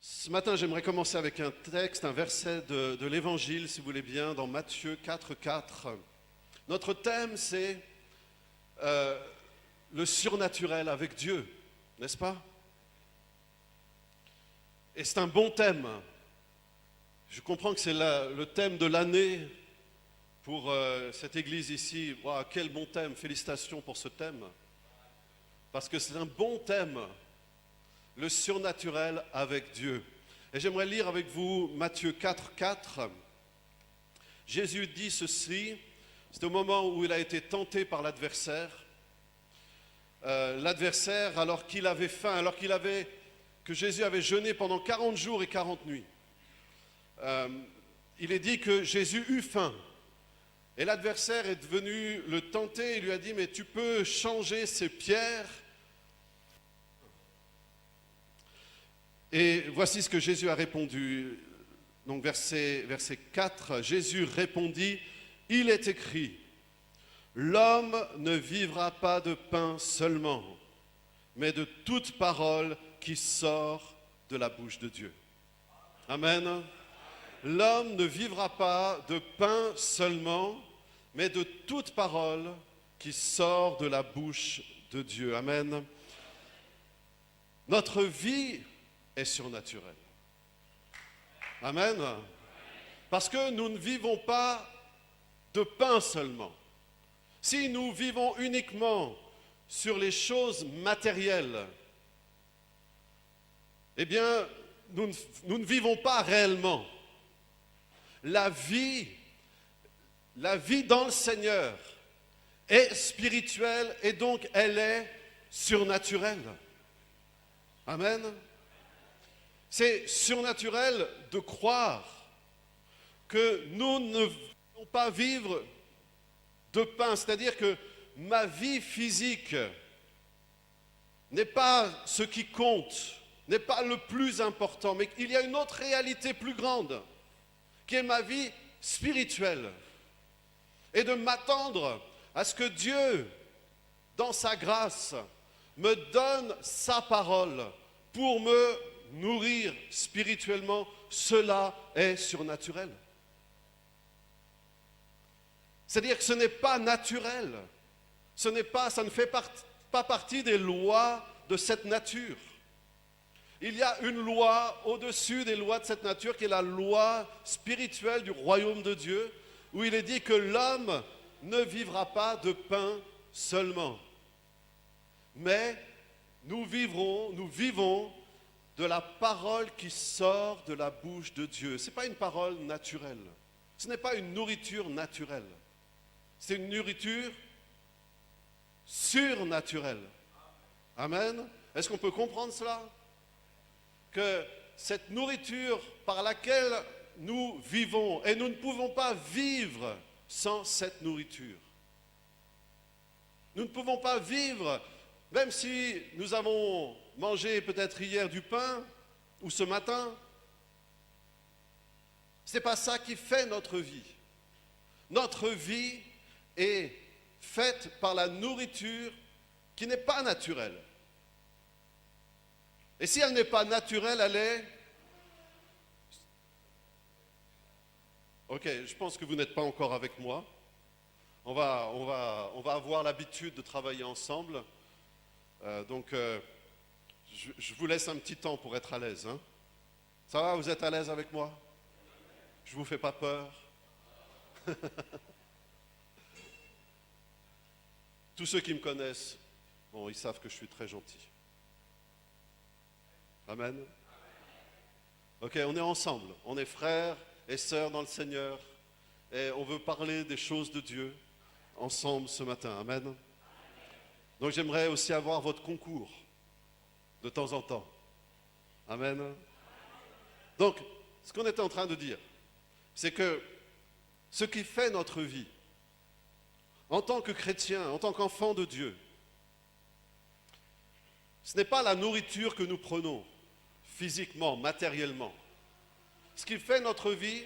Ce matin, j'aimerais commencer avec un texte, un verset de l'Évangile, si vous voulez bien, dans Matthieu 4,4. Notre thème, c'est le surnaturel avec Dieu, n'est-ce pas? Et c'est un bon thème. Je comprends que c'est le thème de l'année pour cette église ici. Wow, quel bon thème, félicitations pour ce thème. Parce que c'est un bon thème, le surnaturel avec Dieu. Et j'aimerais lire avec vous Matthieu 4,4. Jésus dit ceci, c'est au moment où il a été tenté par l'adversaire. L'adversaire, alors qu'il avait faim, que Jésus avait jeûné pendant 40 jours et 40 nuits. Il est dit que Jésus eut faim. Et l'adversaire est venu le tenter, il lui a dit, mais tu peux changer ces pierres. Et voici ce que Jésus a répondu. Donc verset 4, Jésus répondit, il est écrit, l'homme ne vivra pas de pain seulement, mais de toute parole qui sort de la bouche de Dieu. Amen. L'homme ne vivra pas de pain seulement, mais de toute parole qui sort de la bouche de Dieu. Amen. Notre vie est surnaturelle. Amen. Parce que nous ne vivons pas de pain seulement. Si nous vivons uniquement sur les choses matérielles, eh bien, nous ne vivons pas réellement. La vie dans le Seigneur est spirituelle et donc elle est surnaturelle. Amen. C'est surnaturel de croire que nous ne voulons pas vivre de pain, c'est-à-dire que ma vie physique n'est pas ce qui compte, n'est pas le plus important, mais il y a une autre réalité plus grande, qui est ma vie spirituelle. Et de m'attendre à ce que Dieu, dans sa grâce, me donne sa parole pour me nourrir spirituellement, cela est surnaturel. C'est-à-dire que ce n'est pas naturel, ça ne fait pas partie des lois de cette nature. Il y a une loi au-dessus des lois de cette nature qui est la loi spirituelle du royaume de Dieu, où il est dit que l'homme ne vivra pas de pain seulement, mais nous vivons de la parole qui sort de la bouche de Dieu. Ce n'est pas une parole naturelle, ce n'est pas une nourriture naturelle, c'est une nourriture surnaturelle. Amen. Est-ce qu'on peut comprendre cela? Que cette nourriture par laquelle nous vivons, et nous ne pouvons pas vivre sans cette nourriture. Nous ne pouvons pas vivre, même si nous avons mangé peut-être hier du pain, ou ce matin. Ce n'est pas ça qui fait notre vie. Notre vie est faite par la nourriture qui n'est pas naturelle. Et si elle n'est pas naturelle, elle est... Ok, je pense que vous n'êtes pas encore avec moi. On va avoir l'habitude de travailler ensemble. Je vous laisse un petit temps pour être à l'aise. Hein. Ça va, vous êtes à l'aise avec moi? Je ne vous fais pas peur? Tous ceux qui me connaissent, bon, ils savent que je suis très gentil. Amen. Ok, on est ensemble, on est frères et sœurs dans le Seigneur et on veut parler des choses de Dieu ensemble ce matin. Amen. Donc j'aimerais aussi avoir votre concours de temps en temps. Amen. Donc, ce qu'on était en train de dire, c'est que ce qui fait notre vie, en tant que chrétien, en tant qu'enfant de Dieu, ce n'est pas la nourriture que nous prenons physiquement, matériellement. Ce qui fait notre vie,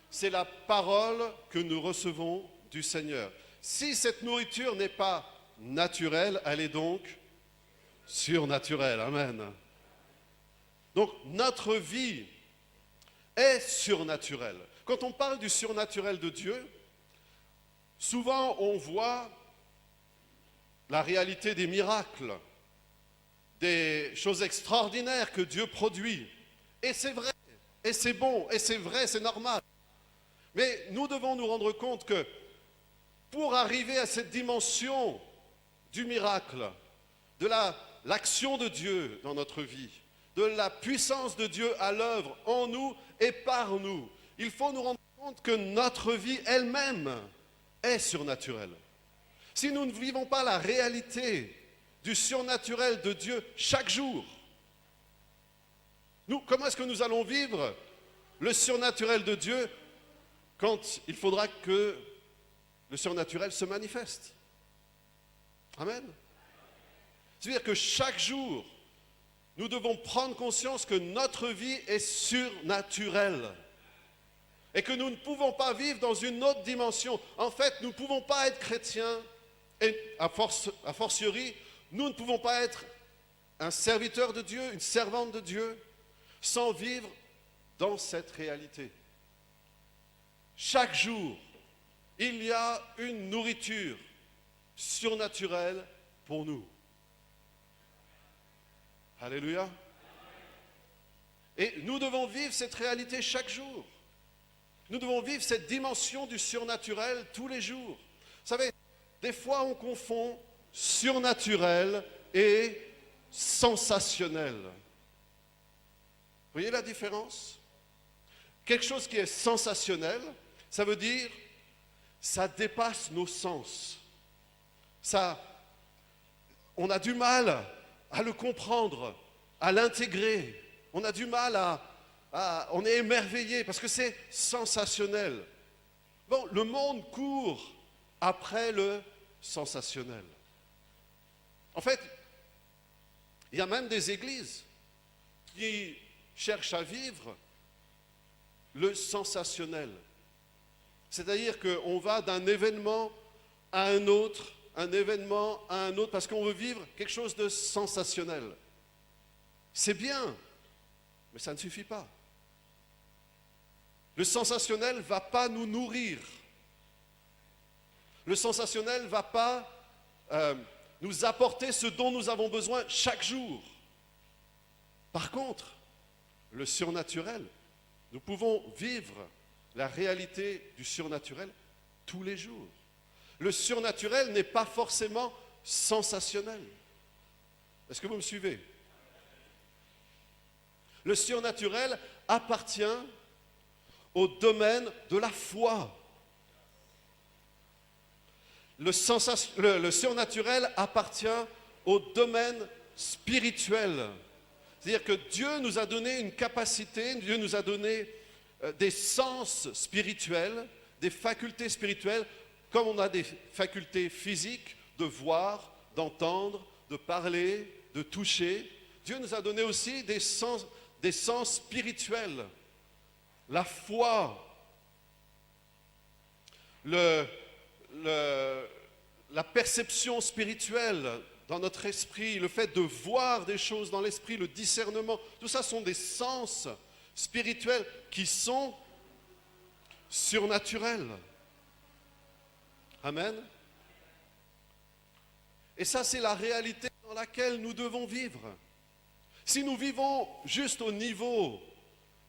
c'est la parole que nous recevons du Seigneur. Si cette nourriture n'est pas naturelle, elle est donc surnaturelle. Amen. Donc notre vie est surnaturelle. Quand on parle du surnaturel de Dieu, souvent on voit la réalité des miracles, des choses extraordinaires que Dieu produit. Et c'est vrai, et c'est bon, et c'est vrai, c'est normal. Mais nous devons nous rendre compte que pour arriver à cette dimension du miracle, de l'action de Dieu dans notre vie, de la puissance de Dieu à l'œuvre en nous et par nous, il faut nous rendre compte que notre vie elle-même est surnaturelle. Si nous ne vivons pas la réalité du surnaturel de Dieu chaque jour, comment est-ce que nous allons vivre le surnaturel de Dieu quand il faudra que le surnaturel se manifeste? Amen. C'est-à-dire que chaque jour, nous devons prendre conscience que notre vie est surnaturelle et que nous ne pouvons pas vivre dans une autre dimension. En fait, nous ne pouvons pas être chrétiens et a fortiori, nous ne pouvons pas être un serviteur de Dieu, une servante de Dieu, sans vivre dans cette réalité. Chaque jour, il y a une nourriture surnaturelle pour nous. Alléluia. Et nous devons vivre cette réalité chaque jour. Nous devons vivre cette dimension du surnaturel tous les jours. Vous savez, des fois on confond surnaturel et sensationnel. Vous voyez la différence? Quelque chose qui est sensationnel, ça veut dire ça dépasse nos sens. On a du mal à le comprendre, à l'intégrer. On a du mal on est émerveillé parce que c'est sensationnel. Bon, le monde court après le sensationnel. En fait, il y a même des églises qui cherchent à vivre le sensationnel. C'est-à-dire qu'on va d'un événement à un autre, parce qu'on veut vivre quelque chose de sensationnel. C'est bien, mais ça ne suffit pas. Le sensationnel ne va pas nous nourrir. Le sensationnel ne va pas nous apporter ce dont nous avons besoin chaque jour. Par contre, le surnaturel, nous pouvons vivre la réalité du surnaturel tous les jours. Le surnaturel n'est pas forcément sensationnel. Est-ce que vous me suivez? Le surnaturel appartient au domaine de la foi. Le surnaturel appartient au domaine spirituel. C'est-à-dire que Dieu nous a donné une capacité, Dieu nous a donné des sens spirituels, des facultés spirituelles, comme on a des facultés physiques de voir, d'entendre, de parler, de toucher. Dieu nous a donné aussi des sens spirituels. La foi, la perception spirituelle dans notre esprit, le fait de voir des choses dans l'esprit, le discernement, tout ça sont des sens spirituels qui sont surnaturels. Amen. Et ça, c'est la réalité dans laquelle nous devons vivre. Si nous vivons juste au niveau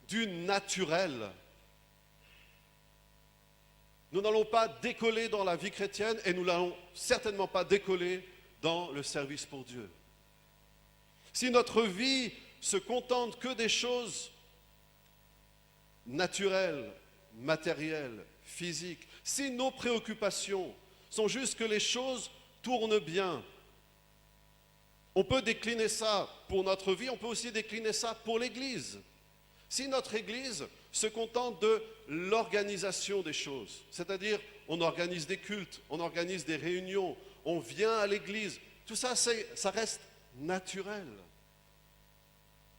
du naturel, nous n'allons pas décoller dans la vie chrétienne et nous n'allons certainement pas décoller dans le service pour Dieu. Si notre vie se contente que des choses naturelles, matérielles, physiques, si nos préoccupations sont juste que les choses tournent bien, on peut décliner ça pour notre vie, on peut aussi décliner ça pour l'Église. Si notre Église se contente de l'organisation des choses, c'est-à-dire on organise des cultes, on organise des réunions, on vient à l'Église, tout ça, ça reste naturel.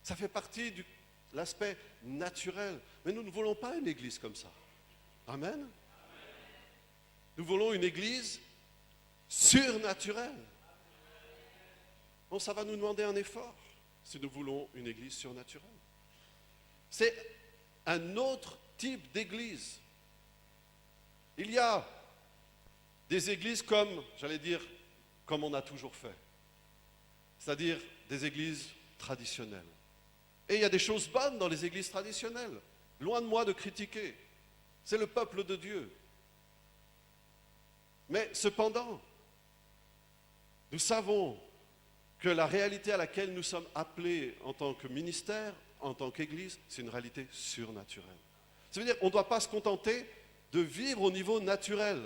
Ça fait partie de l'aspect naturel. Mais nous ne voulons pas une Église comme ça. Amen. Nous voulons une Église surnaturelle. Bon, ça va nous demander un effort. si nous voulons une église surnaturelle. C'est un autre type d'église. Il y a des églises comme, j'allais dire, comme on a toujours fait. C'est-à-dire des églises traditionnelles. Et il y a des choses bonnes dans les églises traditionnelles. Loin de moi de critiquer. C'est le peuple de Dieu. Mais cependant, nous savons que la réalité à laquelle nous sommes appelés en tant que ministère, en tant qu'Église, c'est une réalité surnaturelle. Ça veut dire qu'on ne doit pas se contenter de vivre au niveau naturel.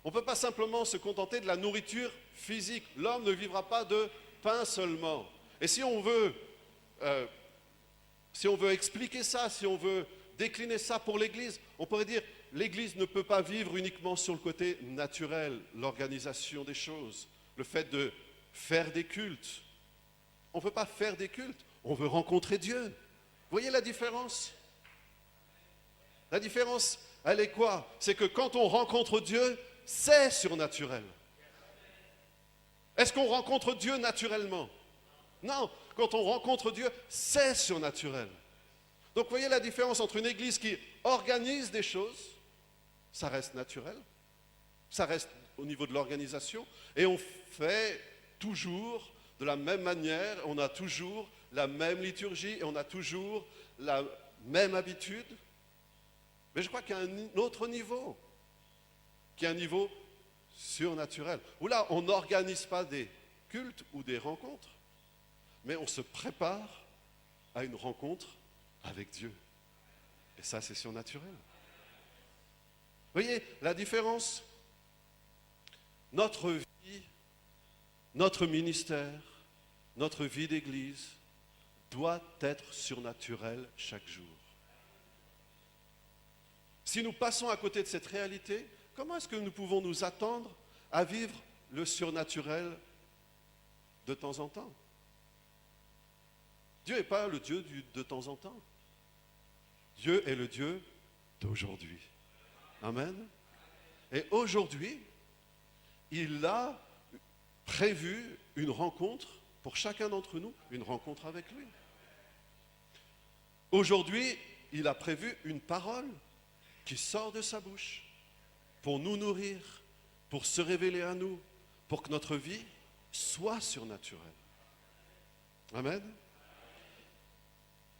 On ne peut pas simplement se contenter de la nourriture physique. L'homme ne vivra pas de pain seulement. Et si on veut expliquer ça, si on veut décliner ça pour l'Église, on pourrait dire l'Église ne peut pas vivre uniquement sur le côté naturel, l'organisation des choses, le fait de faire des cultes. On ne peut pas faire des cultes, on veut rencontrer Dieu. Vous voyez la différence? La différence, elle est quoi? C'est que quand on rencontre Dieu, c'est surnaturel. Est-ce qu'on rencontre Dieu naturellement? Non, quand on rencontre Dieu, c'est surnaturel. Donc vous voyez la différence entre une église qui organise des choses, ça reste naturel, ça reste au niveau de l'organisation, et on fait toujours de la même manière, on a toujours la même liturgie, et on a toujours la même habitude. Mais je crois qu'il y a un autre niveau, qui est un niveau surnaturel, où là, on n'organise pas des cultes ou des rencontres, mais on se prépare à une rencontre avec Dieu. Et ça, c'est surnaturel. Vous voyez la différence? Notre vie, notre ministère, notre vie d'église doit être surnaturelle chaque jour. Si nous passons à côté de cette réalité, comment est-ce que nous pouvons nous attendre à vivre le surnaturel de temps en temps? Dieu n'est pas le Dieu de temps en temps. Dieu est le Dieu d'aujourd'hui. Amen. Et aujourd'hui, il a prévu une rencontre pour chacun d'entre nous, une rencontre avec lui. Aujourd'hui, il a prévu une parole qui sort de sa bouche pour nous nourrir, pour se révéler à nous, pour que notre vie soit surnaturelle. Amen.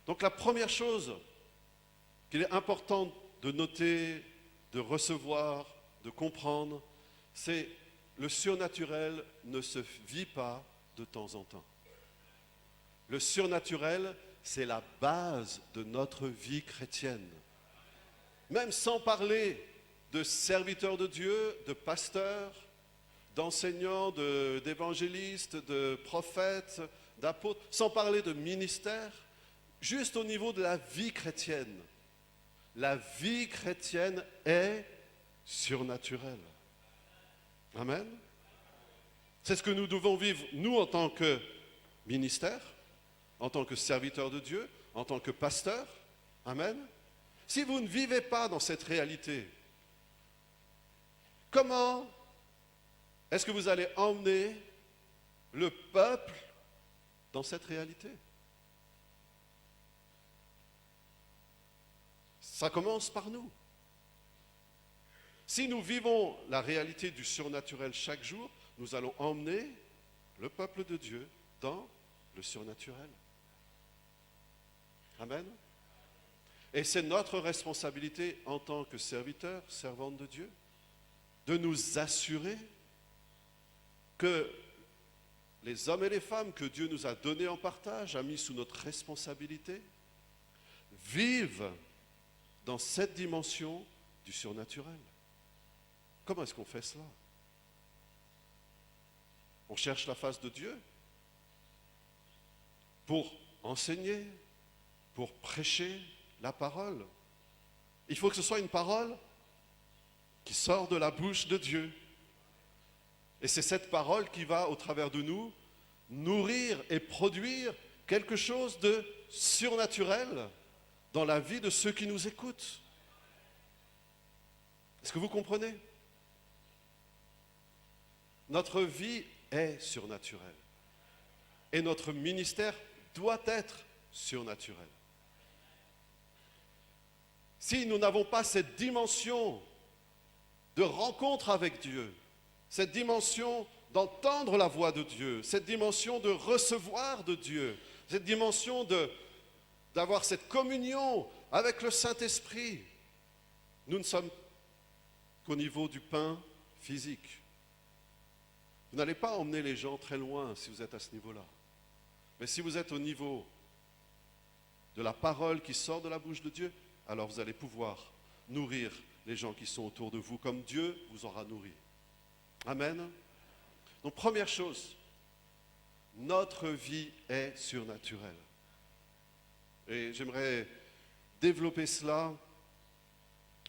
Donc la première chose qu'il est important de noter, de recevoir, de comprendre, c'est le surnaturel ne se vit pas de temps en temps. Le surnaturel, c'est la base de notre vie chrétienne. Même sans parler de serviteurs de Dieu, de pasteurs, d'enseignants, d'évangélistes, de prophètes, d'apôtres, sans parler de ministères, juste au niveau de la vie chrétienne. La vie chrétienne est surnaturelle. Amen. C'est ce que nous devons vivre, nous, en tant que ministère, en tant que serviteurs de Dieu, en tant que pasteurs. Amen. Si vous ne vivez pas dans cette réalité, comment est-ce que vous allez emmener le peuple dans cette réalité? Ça commence par nous. Si nous vivons la réalité du surnaturel chaque jour, nous allons emmener le peuple de Dieu dans le surnaturel. Amen. Et c'est notre responsabilité en tant que serviteurs, servantes de Dieu, de nous assurer que les hommes et les femmes que Dieu nous a donnés en partage, a mis sous notre responsabilité, vivent dans cette dimension du surnaturel. Comment est-ce qu'on fait cela? On cherche la face de Dieu pour enseigner, pour prêcher la parole. Il faut que ce soit une parole qui sort de la bouche de Dieu. Et c'est cette parole qui va, au travers de nous, nourrir et produire quelque chose de surnaturel dans la vie de ceux qui nous écoutent. Est-ce que vous comprenez? Notre vie est surnaturelle. et notre ministère doit être surnaturel. Si nous n'avons pas cette dimension de rencontre avec Dieu, cette dimension d'entendre la voix de Dieu, cette dimension de recevoir de Dieu, cette dimension d'avoir cette communion avec le Saint-Esprit, nous ne sommes qu'au niveau du pain physique. Vous n'allez pas emmener les gens très loin si vous êtes à ce niveau-là. Mais si vous êtes au niveau de la parole qui sort de la bouche de Dieu, alors vous allez pouvoir nourrir les gens qui sont autour de vous comme Dieu vous aura nourri. Amen. Donc première chose, notre vie est surnaturelle. Et j'aimerais développer cela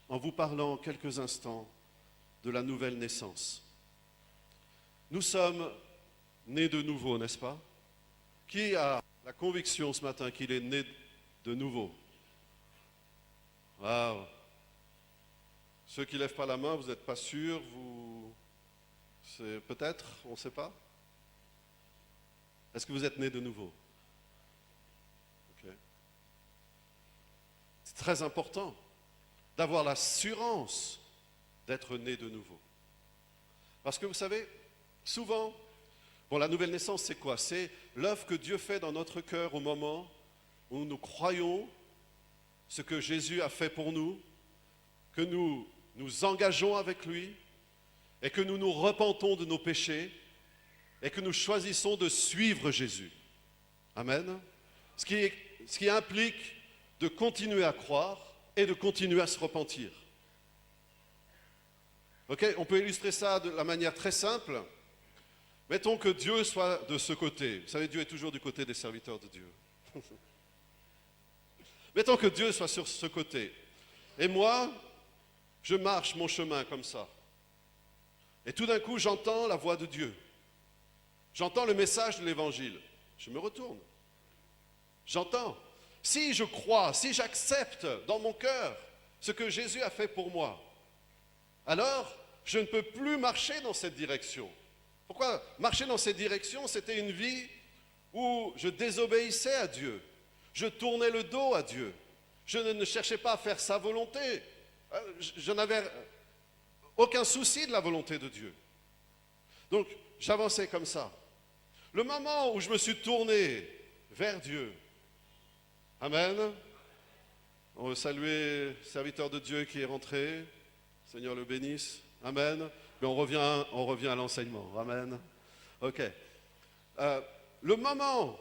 en vous parlant quelques instants de la nouvelle naissance. Nous sommes nés de nouveau, n'est-ce pas? Qui a la conviction ce matin qu'il est né de nouveau? Wow. Ceux qui ne lèvent pas la main, vous n'êtes pas sûrs, c'est peut-être, on ne sait pas. Est-ce que vous êtes né de nouveau? Okay. C'est très important d'avoir l'assurance d'être né de nouveau. Parce que vous savez, souvent, la nouvelle naissance, c'est quoi? C'est l'œuvre que Dieu fait dans notre cœur au moment où nous croyons ce que Jésus a fait pour nous, que nous nous engageons avec lui et que nous nous repentons de nos péchés et que nous choisissons de suivre Jésus. Amen. Ce qui implique de continuer à croire et de continuer à se repentir. Ok, on peut illustrer ça de la manière très simple. Mettons que Dieu soit de ce côté. Vous savez, Dieu est toujours du côté des serviteurs de Dieu. Mettons que Dieu soit sur ce côté. Et moi, je marche mon chemin comme ça. Et tout d'un coup, j'entends la voix de Dieu. J'entends le message de l'Évangile. Je me retourne. J'entends. Si je crois, si j'accepte dans mon cœur ce que Jésus a fait pour moi, alors je ne peux plus marcher dans cette direction. Pourquoi? Marcher dans cette direction, c'était une vie où je désobéissais à Dieu. Je tournais le dos à Dieu. Je ne cherchais pas à faire sa volonté. Je n'avais aucun souci de la volonté de Dieu. Donc, j'avançais comme ça. Le moment où je me suis tourné vers Dieu, amen. On veut saluer le serviteur de Dieu qui est rentré. Seigneur le bénisse. Amen. Mais on revient à l'enseignement. Amen. Ok. Le moment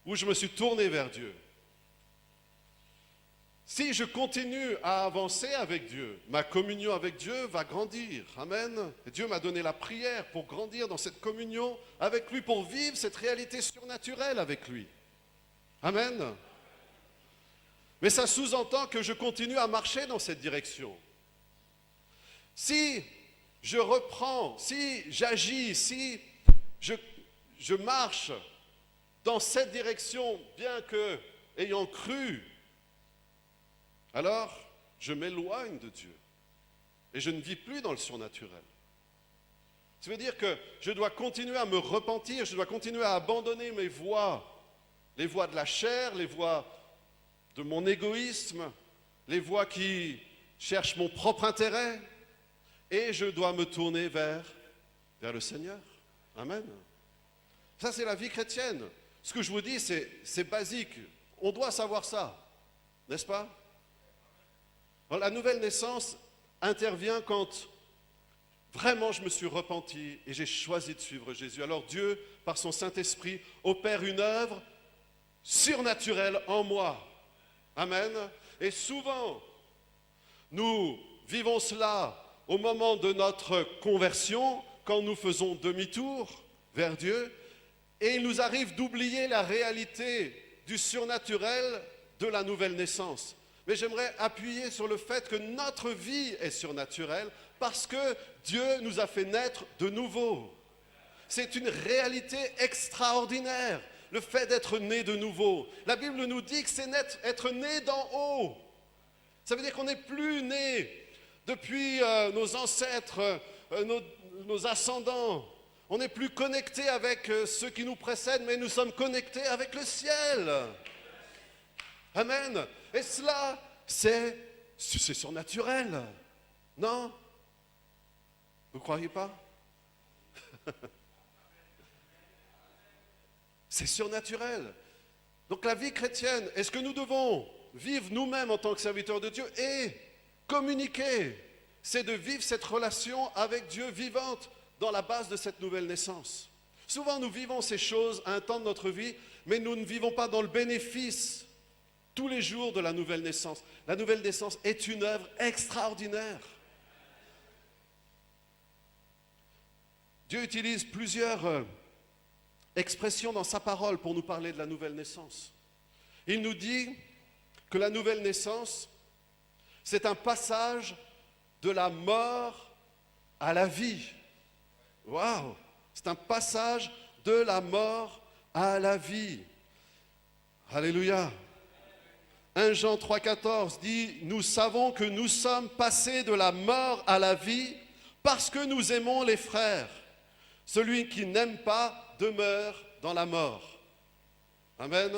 où je me suis tourné vers Dieu, si je continue à avancer avec Dieu, ma communion avec Dieu va grandir. Amen. Et Dieu m'a donné la prière pour grandir dans cette communion avec lui, pour vivre cette réalité surnaturelle avec lui. Amen. Mais ça sous-entend que je continue à marcher dans cette direction. Si je reprends, si j'agis, si je marche dans cette direction, bien que ayant cru, alors je m'éloigne de Dieu et je ne vis plus dans le surnaturel. Ça veut dire que je dois continuer à me repentir, je dois continuer à abandonner mes voies, les voies de la chair, les voies de mon égoïsme, les voies qui cherchent mon propre intérêt, et je dois me tourner vers le Seigneur. Amen. Ça, c'est la vie chrétienne. Ce que je vous dis, c'est basique. On doit savoir ça, n'est-ce pas? Alors, la nouvelle naissance intervient quand vraiment je me suis repenti et j'ai choisi de suivre Jésus. Alors Dieu, par son Saint-Esprit, opère une œuvre surnaturelle en moi. Amen. Et souvent, nous vivons cela au moment de notre conversion, quand nous faisons demi-tour vers Dieu, et il nous arrive d'oublier la réalité du surnaturel de la nouvelle naissance. Mais j'aimerais appuyer sur le fait que notre vie est surnaturelle parce que Dieu nous a fait naître de nouveau. C'est une réalité extraordinaire, le fait d'être né de nouveau. La Bible nous dit que c'est être né d'en haut. Ça veut dire qu'on n'est plus né depuis nos ancêtres, nos ascendants. On n'est plus connecté avec ceux qui nous précèdent, mais nous sommes connectés avec le ciel. Amen. Et cela, c'est surnaturel. Non? Vous ne croyez pas? C'est surnaturel. Donc la vie chrétienne, est-ce que nous devons vivre nous-mêmes en tant que serviteurs de Dieu et communiquer? C'est de vivre cette relation avec Dieu vivante dans la base de cette nouvelle naissance. Souvent nous vivons ces choses à un temps de notre vie, mais nous ne vivons pas dans le bénéfice tous les jours de la nouvelle naissance. La nouvelle naissance est une œuvre extraordinaire. Dieu utilise plusieurs expressions dans sa parole pour nous parler de la nouvelle naissance. Il nous dit que la nouvelle naissance, c'est un passage de la mort à la vie. Waouh! C'est un passage de la mort à la vie. Alléluia! 1 Jean 3,14 dit « Nous savons que nous sommes passés de la mort à la vie parce que nous aimons les frères. Celui qui n'aime pas demeure dans la mort. » Amen.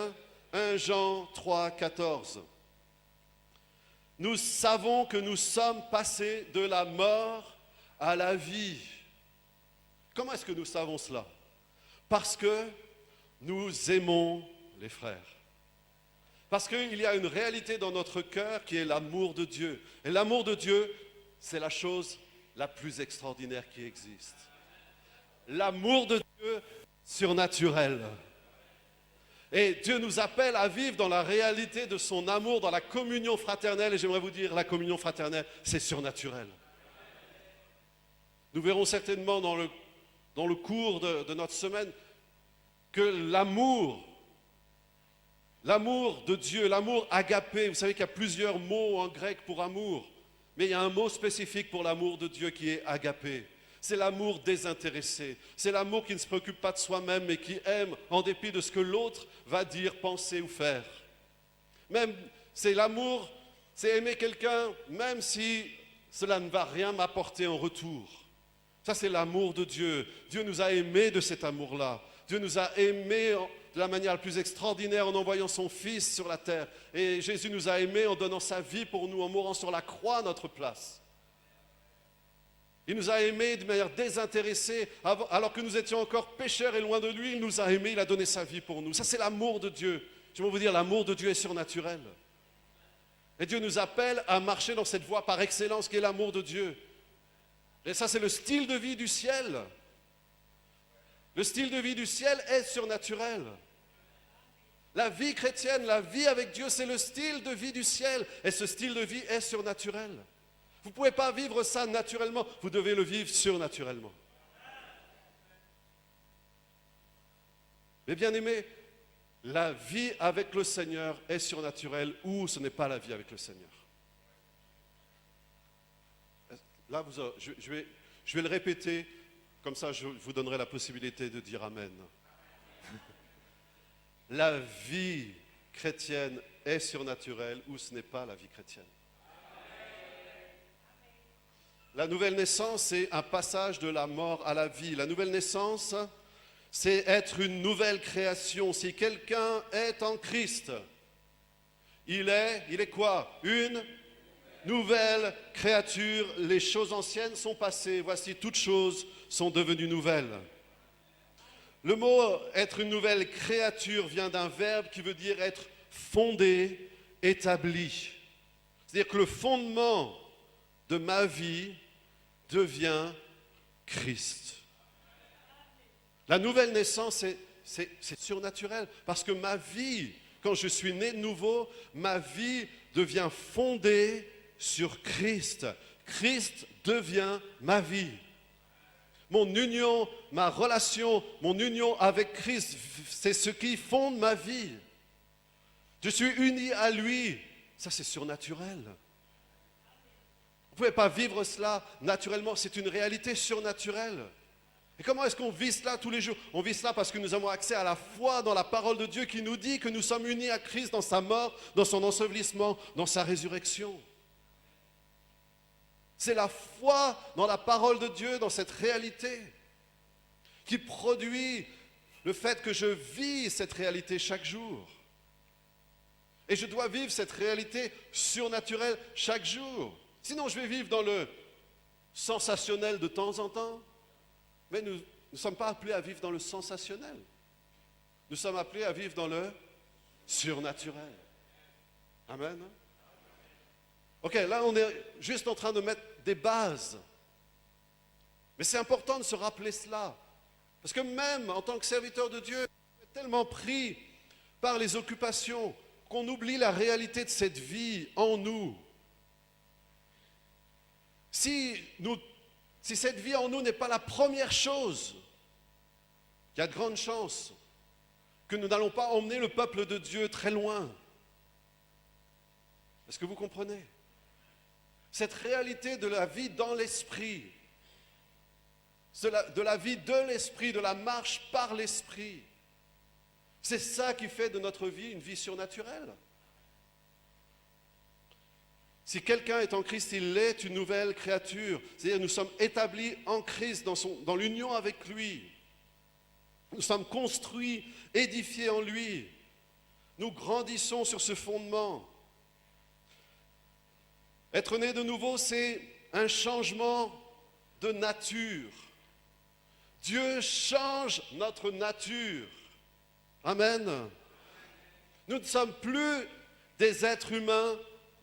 1 Jean 3,14. Nous savons que nous sommes passés de la mort à la vie. Comment est-ce que nous savons cela? Parce que nous aimons les frères. Parce qu'il y a une réalité dans notre cœur qui est l'amour de Dieu. Et l'amour de Dieu, c'est la chose la plus extraordinaire qui existe. L'amour de Dieu surnaturel. Et Dieu nous appelle à vivre dans la réalité de son amour, dans la communion fraternelle. Et j'aimerais vous dire, la communion fraternelle, c'est surnaturel. Nous verrons certainement dans le cours de notre semaine que l'amour de Dieu, l'amour agapé, vous savez qu'il y a plusieurs mots en grec pour amour, mais il y a un mot spécifique pour l'amour de Dieu qui est agapé. C'est l'amour désintéressé, c'est l'amour qui ne se préoccupe pas de soi-même, mais qui aime en dépit de ce que l'autre va dire, penser ou faire. Même, c'est l'amour, c'est aimer quelqu'un, même si cela ne va rien m'apporter en retour. Ça, c'est l'amour de Dieu. Dieu nous a aimés de cet amour-là. Dieu nous a aimés de la manière la plus extraordinaire en envoyant son Fils sur la terre. Et Jésus nous a aimés en donnant sa vie pour nous, en mourant sur la croix à notre place. Il nous a aimés de manière désintéressée, alors que nous étions encore pécheurs et loin de lui, il nous a aimés, il a donné sa vie pour nous. Ça, c'est l'amour de Dieu. Je vais vous dire, l'amour de Dieu est surnaturel. Et Dieu nous appelle à marcher dans cette voie par excellence qui est l'amour de Dieu. Et ça, c'est le style de vie du ciel. Le style de vie du ciel est surnaturel. La vie chrétienne, la vie avec Dieu, c'est le style de vie du ciel. Et ce style de vie est surnaturel. Vous ne pouvez pas vivre ça naturellement, vous devez le vivre surnaturellement. Mais bien aimés, la vie avec le Seigneur est surnaturelle ou ce n'est pas la vie avec le Seigneur. Là, je vais le répéter, comme ça je vous donnerai la possibilité de dire Amen. La vie chrétienne est surnaturelle ou ce n'est pas la vie chrétienne. La nouvelle naissance, c'est un passage de la mort à la vie. La nouvelle naissance, c'est être une nouvelle création. Si quelqu'un est en Christ, il est quoi? Une nouvelle créature. Les choses anciennes sont passées. Voici, toutes choses sont devenues nouvelles. Le mot être une nouvelle créature vient d'un verbe qui veut dire être fondé, établi. C'est-à-dire que le fondement de ma vie devient Christ. La nouvelle naissance, c'est surnaturel parce que ma vie, quand je suis né de nouveau, ma vie devient fondée sur Christ. Christ devient ma vie. Mon union, ma relation, mon union avec Christ, c'est ce qui fonde ma vie. Je suis uni à lui. Ça, c'est surnaturel. Vous ne pouvez pas vivre cela naturellement, c'est une réalité surnaturelle. Et comment est-ce qu'on vit cela tous les jours? On vit cela parce que nous avons accès à la foi dans la parole de Dieu qui nous dit que nous sommes unis à Christ dans sa mort, dans son ensevelissement, dans sa résurrection. C'est la foi dans la parole de Dieu, dans cette réalité. qui produit le fait que je vis cette réalité chaque jour. Et je dois vivre cette réalité surnaturelle chaque jour. Sinon, je vais vivre dans le sensationnel de temps en temps. Mais nous ne sommes pas appelés à vivre dans le sensationnel. Nous sommes appelés à vivre dans le surnaturel. Amen. Ok, là on est juste en train de mettre des bases. Mais c'est important de se rappeler cela. Parce que même en tant que serviteur de Dieu, on est tellement pris par les occupations qu'on oublie la réalité de cette vie en nous. Si cette vie en nous n'est pas la première chose, il y a de grandes chances que nous n'allons pas emmener le peuple de Dieu très loin. Est-ce que vous comprenez? Cette réalité de la vie dans l'esprit, de la vie de l'esprit, de la marche par l'esprit, c'est ça qui fait de notre vie une vie surnaturelle. Si quelqu'un est en Christ, il est une nouvelle créature. C'est-à-dire nous sommes établis en Christ, dans l'union avec lui. Nous sommes construits, édifiés en lui. Nous grandissons sur ce fondement. Être né de nouveau, c'est un changement de nature. Dieu change notre nature. Amen. Nous ne sommes plus des êtres humains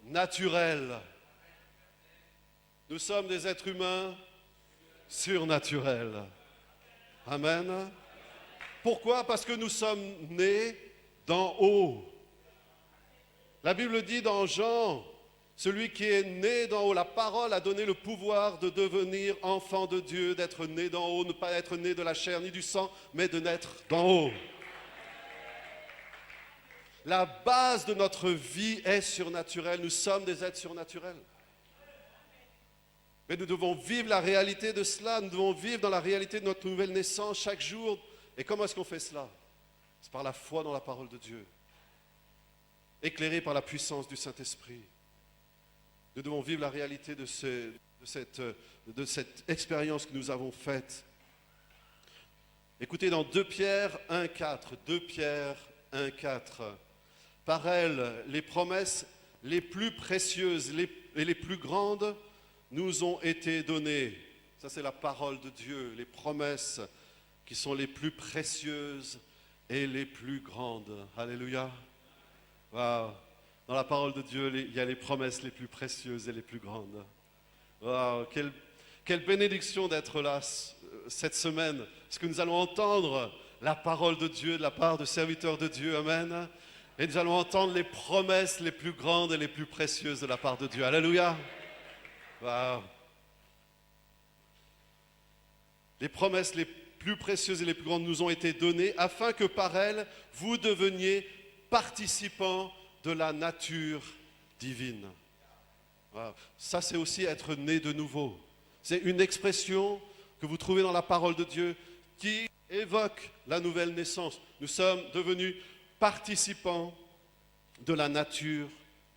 naturels. Nous sommes des êtres humains surnaturels. Amen. Pourquoi? Parce que nous sommes nés d'en haut. La Bible dit dans Jean, celui qui est né d'en haut, la parole a donné le pouvoir de devenir enfant de Dieu, d'être né d'en haut, ne pas être né de la chair ni du sang, mais de naître d'en haut. La base de notre vie est surnaturelle. Nous sommes des êtres surnaturels. Mais nous devons vivre la réalité de cela. Nous devons vivre dans la réalité de notre nouvelle naissance chaque jour. Et comment est-ce qu'on fait cela? C'est par la foi dans la parole de Dieu, éclairé par la puissance du Saint-Esprit. Nous devons vivre la réalité de cette expérience que nous avons faite. Écoutez, dans 2 Pierre 1,4, 2 Pierre 1,4, par elle, les promesses les plus précieuses et les plus grandes nous ont été données. Ça, c'est la parole de Dieu, les promesses qui sont les plus précieuses et les plus grandes. Alléluia. Wow. Dans la parole de Dieu, il y a les promesses les plus précieuses et les plus grandes. Wow. Quelle bénédiction d'être là cette semaine, parce que nous allons entendre la parole de Dieu de la part de serviteurs de Dieu. Amen. Et nous allons entendre les promesses les plus grandes et les plus précieuses de la part de Dieu. Alléluia. Wow. Les promesses les plus précieuses et les plus grandes nous ont été données afin que par elles, vous deveniez participants de la nature divine. Wow. Ça, c'est aussi être né de nouveau. C'est une expression que vous trouvez dans la parole de Dieu qui évoque la nouvelle naissance. Nous sommes devenus participants de la nature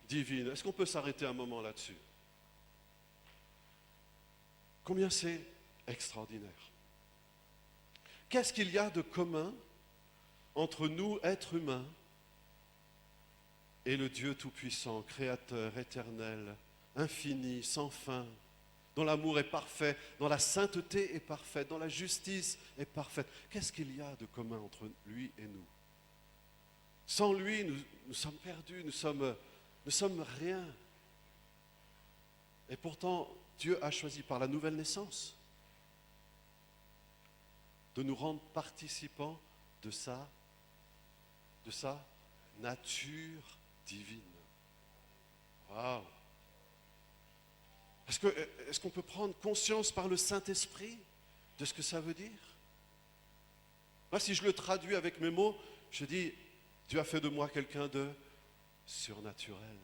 divine. Est-ce qu'on peut s'arrêter un moment là-dessus? Combien c'est extraordinaire. Qu'est-ce qu'il y a de commun entre nous, êtres humains, et le Dieu Tout-Puissant, Créateur, éternel, infini, sans fin, dont l'amour est parfait, dont la sainteté est parfaite, dont la justice est parfaite? Qu'est-ce qu'il y a de commun entre lui et nous? Sans lui, nous sommes perdus, nous sommes rien. Et pourtant, Dieu a choisi par la nouvelle naissance de nous rendre participants de sa nature divine. Waouh! Est-ce qu'on peut prendre conscience par le Saint-Esprit de ce que ça veut dire? Moi, si je le traduis avec mes mots, je dis, Dieu a fait de moi quelqu'un de surnaturel.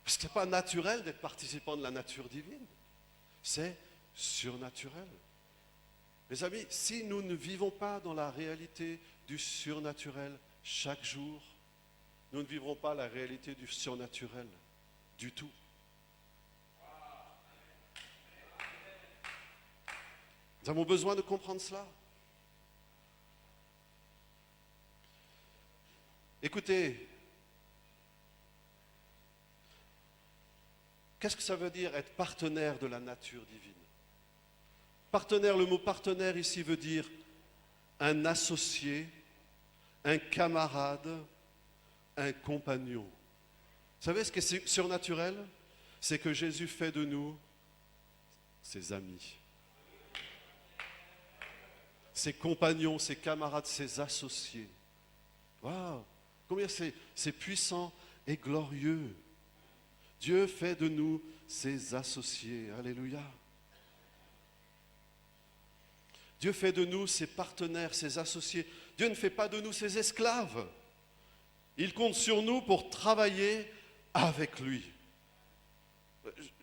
Parce que ce n'est pas naturel d'être participant de la nature divine. C'est surnaturel. Mes amis, si nous ne vivons pas dans la réalité du surnaturel chaque jour, nous ne vivrons pas la réalité du surnaturel du tout. Nous Nous avons besoin de comprendre cela. Écoutez, qu'est-ce que ça veut dire être partenaire de la nature divine? Partenaire, le mot partenaire ici veut dire un associé, un camarade, un compagnon. Vous savez ce qui est surnaturel? C'est que Jésus fait de nous ses amis, ses compagnons, ses camarades, ses associés. Waouh! Combien c'est puissant et glorieux. Dieu fait de nous ses associés. Alléluia. Dieu fait de nous ses partenaires, ses associés. Dieu ne fait pas de nous ses esclaves. Il compte sur nous pour travailler avec lui.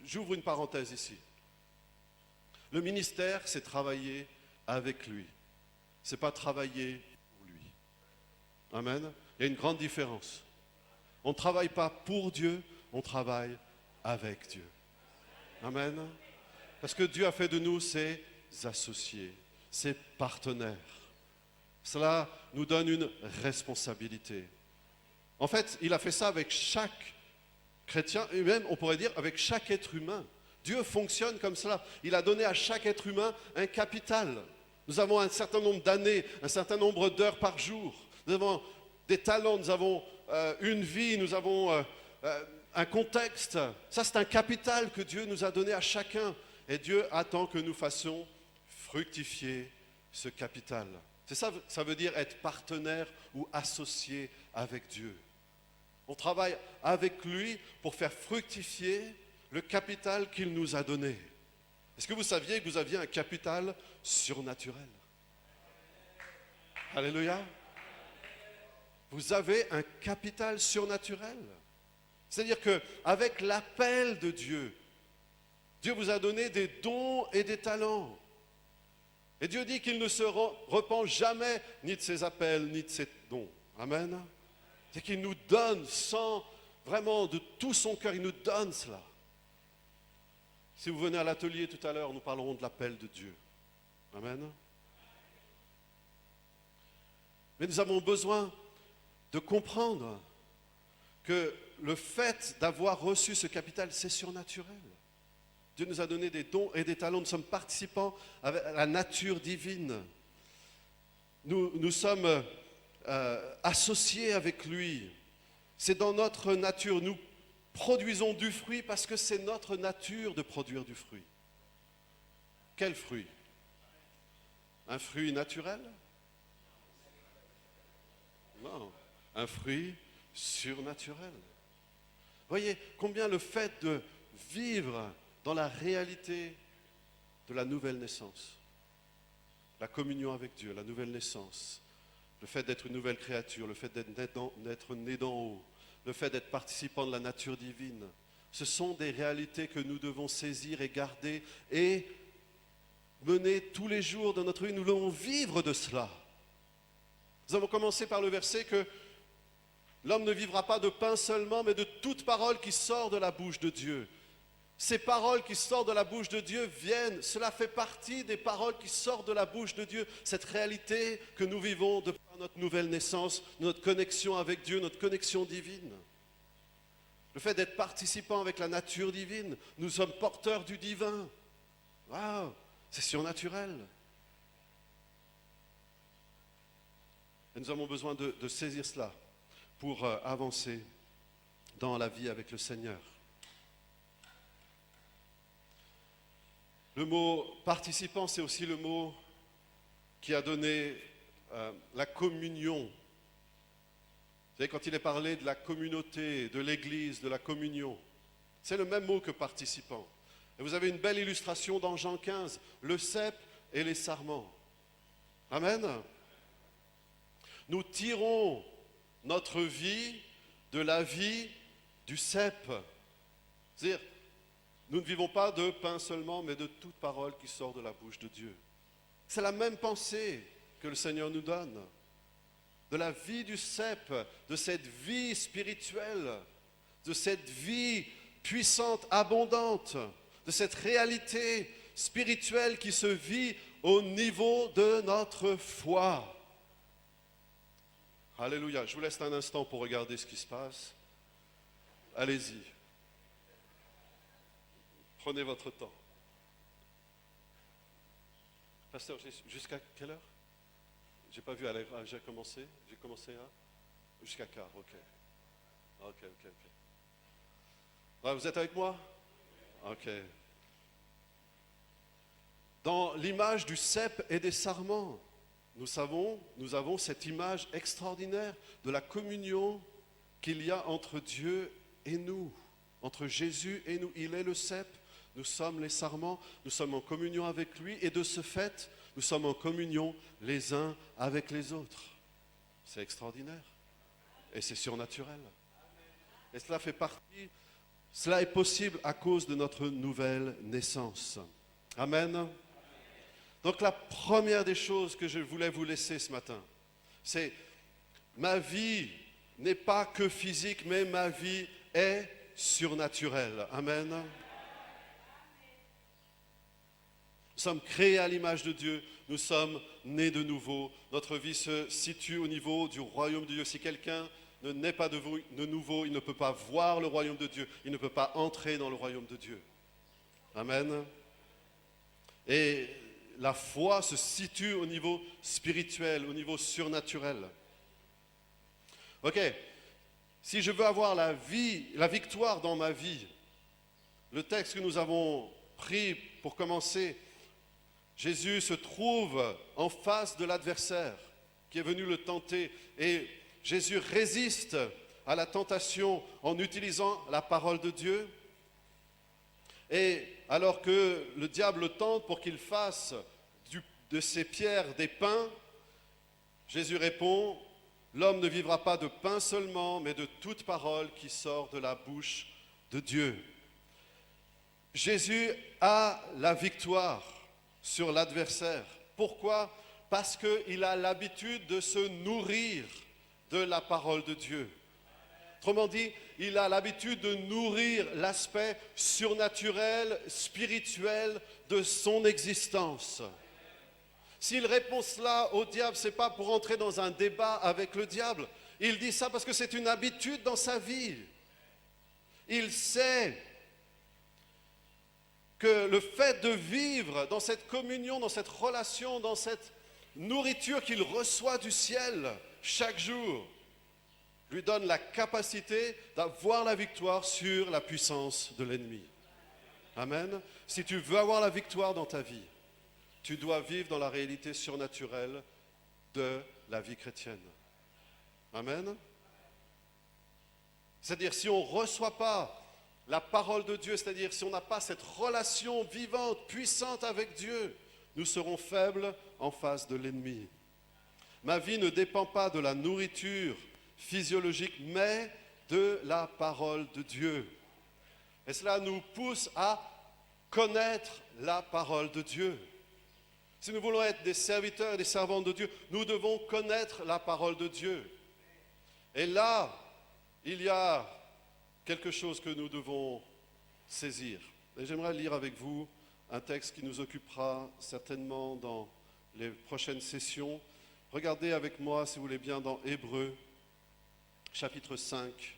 J'ouvre une parenthèse ici. Le ministère, c'est travailler avec lui. Ce n'est pas travailler pour lui. Amen. Il y a une grande différence. On ne travaille pas pour Dieu, on travaille avec Dieu. Amen. Parce que Dieu a fait de nous ses associés, ses partenaires. Cela nous donne une responsabilité. En fait, il a fait ça avec chaque chrétien, et même, on pourrait dire, avec chaque être humain. Dieu fonctionne comme cela. Il a donné à chaque être humain un capital. Nous avons un certain nombre d'années, un certain nombre d'heures par jour. Nous avons des talents, nous avons une vie, nous avons un contexte. Ça, c'est un capital que Dieu nous a donné à chacun. Et Dieu attend que nous fassions fructifier ce capital. C'est ça, ça veut dire être partenaire ou associé avec Dieu. On travaille avec lui pour faire fructifier le capital qu'il nous a donné. Est-ce que vous saviez que vous aviez un capital surnaturel? Alléluia. Vous avez un capital surnaturel. C'est-à-dire qu'avec l'appel de Dieu, Dieu vous a donné des dons et des talents. Et Dieu dit qu'il ne se repent jamais ni de ses appels, ni de ses dons. Amen. C'est qu'il nous donne sans vraiment de tout son cœur, il nous donne cela. Si vous venez à l'atelier tout à l'heure, nous parlerons de l'appel de Dieu. Amen. Mais nous avons besoin de comprendre que le fait d'avoir reçu ce capital, c'est surnaturel. Dieu nous a donné des dons et des talents. Nous sommes participants à la nature divine. Nous sommes associés avec lui. C'est dans notre nature. Nous produisons du fruit parce que c'est notre nature de produire du fruit. Quel fruit? Un fruit naturel? Non, un fruit surnaturel. Voyez combien le fait de vivre dans la réalité de la nouvelle naissance, la communion avec Dieu, la nouvelle naissance, le fait d'être une nouvelle créature, le fait d'être né d'en haut, le fait d'être participant de la nature divine, ce sont des réalités que nous devons saisir et garder et mener tous les jours de notre vie. Nous devons vivre de cela. Nous avons commencé par le verset que l'homme ne vivra pas de pain seulement, mais de toute parole qui sort de la bouche de Dieu. Ces paroles qui sortent de la bouche de Dieu viennent, cela fait partie des paroles qui sortent de la bouche de Dieu, cette réalité que nous vivons de par notre nouvelle naissance, notre connexion avec Dieu, notre connexion divine. Le fait d'être participant avec la nature divine, nous sommes porteurs du divin. Waouh, c'est surnaturel. Et nous avons besoin de saisir cela pour avancer dans la vie avec le Seigneur. Le mot participant, c'est aussi le mot qui a donné la communion. Vous savez, quand il est parlé de la communauté, de l'Église, de la communion, c'est le même mot que participant. Et vous avez une belle illustration dans Jean 15, le cep et les sarments. Amen. Nous tirons notre vie de la vie du cep. C'est-à-dire, nous ne vivons pas de pain seulement, mais de toute parole qui sort de la bouche de Dieu. C'est la même pensée que le Seigneur nous donne. De la vie du cep, de cette vie spirituelle, de cette vie puissante, abondante, de cette réalité spirituelle qui se vit au niveau de notre foi. Alléluia. Je vous laisse un instant pour regarder ce qui se passe. Allez-y. Prenez votre temps. Pasteur, jusqu'à quelle heure? J'ai pas vu, j'ai commencé à... Jusqu'à quart, ok. Ok. Ouais, vous êtes avec moi? Ok. Dans l'image du cep et des sarments, nous avons cette image extraordinaire de la communion qu'il y a entre Dieu et nous, entre Jésus et nous. Il est le cep, nous sommes les sarments, nous sommes en communion avec lui et de ce fait, nous sommes en communion les uns avec les autres. C'est extraordinaire et c'est surnaturel. Et cela est possible à cause de notre nouvelle naissance. Amen. Donc la première des choses que je voulais vous laisser ce matin, c'est ma vie n'est pas que physique, mais ma vie est surnaturelle. Amen. Nous sommes créés à l'image de Dieu, nous sommes nés de nouveau. Notre vie se situe au niveau du royaume de Dieu. Si quelqu'un ne naît pas de nouveau, il ne peut pas voir le royaume de Dieu, il ne peut pas entrer dans le royaume de Dieu. Amen. Et la foi se situe au niveau spirituel, au niveau surnaturel. Ok, si je veux avoir la victoire dans ma vie, le texte que nous avons pris pour commencer, Jésus se trouve en face de l'adversaire qui est venu le tenter et Jésus résiste à la tentation en utilisant la parole de Dieu. Et alors que le diable le tente pour qu'il fasse de ces pierres des pains, Jésus répond, l'homme ne vivra pas de pain seulement, mais de toute parole qui sort de la bouche de Dieu. Jésus a la victoire sur l'adversaire. Pourquoi? Parce qu'il a l'habitude de se nourrir de la parole de Dieu. Autrement dit, il a l'habitude de nourrir l'aspect surnaturel, spirituel de son existence. S'il répond cela au diable, ce n'est pas pour entrer dans un débat avec le diable. Il dit ça parce que c'est une habitude dans sa vie. Il sait que le fait de vivre dans cette communion, dans cette relation, dans cette nourriture qu'il reçoit du ciel chaque jour, lui donne la capacité d'avoir la victoire sur la puissance de l'ennemi. Amen. Si tu veux avoir la victoire dans ta vie, tu dois vivre dans la réalité surnaturelle de la vie chrétienne. Amen. C'est-à-dire, si on ne reçoit pas la parole de Dieu, c'est-à-dire si on n'a pas cette relation vivante, puissante avec Dieu, nous serons faibles en face de l'ennemi. Ma vie ne dépend pas de la nourriture physiologique, mais de la parole de Dieu. Et cela nous pousse à connaître la parole de Dieu. Si nous voulons être des serviteurs et des servantes de Dieu, nous devons connaître la parole de Dieu. Et là, il y a quelque chose que nous devons saisir. Et j'aimerais lire avec vous un texte qui nous occupera certainement dans les prochaines sessions. Regardez avec moi, si vous voulez bien, dans Hébreux, chapitre 5.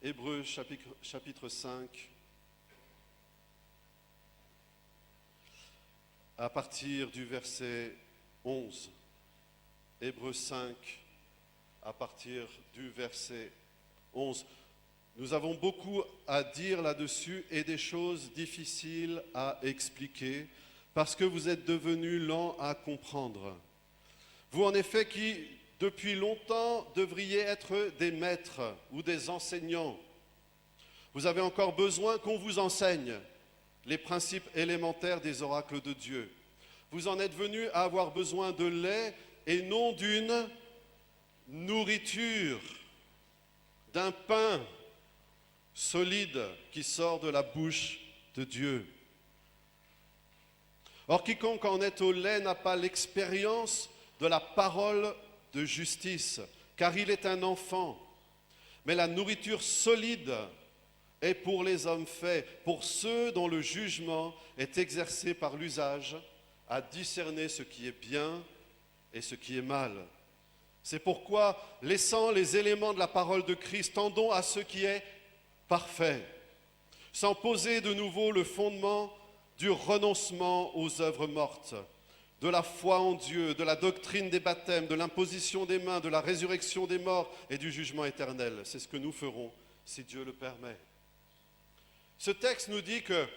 Hébreux, chapitre 5. À partir du verset 11. Hébreux 5, à partir du verset 11. Nous avons beaucoup à dire là-dessus et des choses difficiles à expliquer parce que vous êtes devenus lents à comprendre. Vous en effet qui, depuis longtemps, devriez être des maîtres ou des enseignants. Vous avez encore besoin qu'on vous enseigne les principes élémentaires des oracles de Dieu. Vous en êtes venus à avoir besoin de lait et non d'une nourriture, d'un pain solide qui sort de la bouche de Dieu. Or, quiconque en est au lait n'a pas l'expérience de la parole de justice, car il est un enfant. Mais la nourriture solide est pour les hommes faits, pour ceux dont le jugement est exercé par l'usage, à discerner ce qui est bien et ce qui est mal. C'est pourquoi, laissant les éléments de la parole de Christ, tendons à ce qui est parfait, sans poser de nouveau le fondement du renoncement aux œuvres mortes, de la foi en Dieu, de la doctrine des baptêmes, de l'imposition des mains, de la résurrection des morts et du jugement éternel. C'est ce que nous ferons, si Dieu le permet. Ce texte nous dit que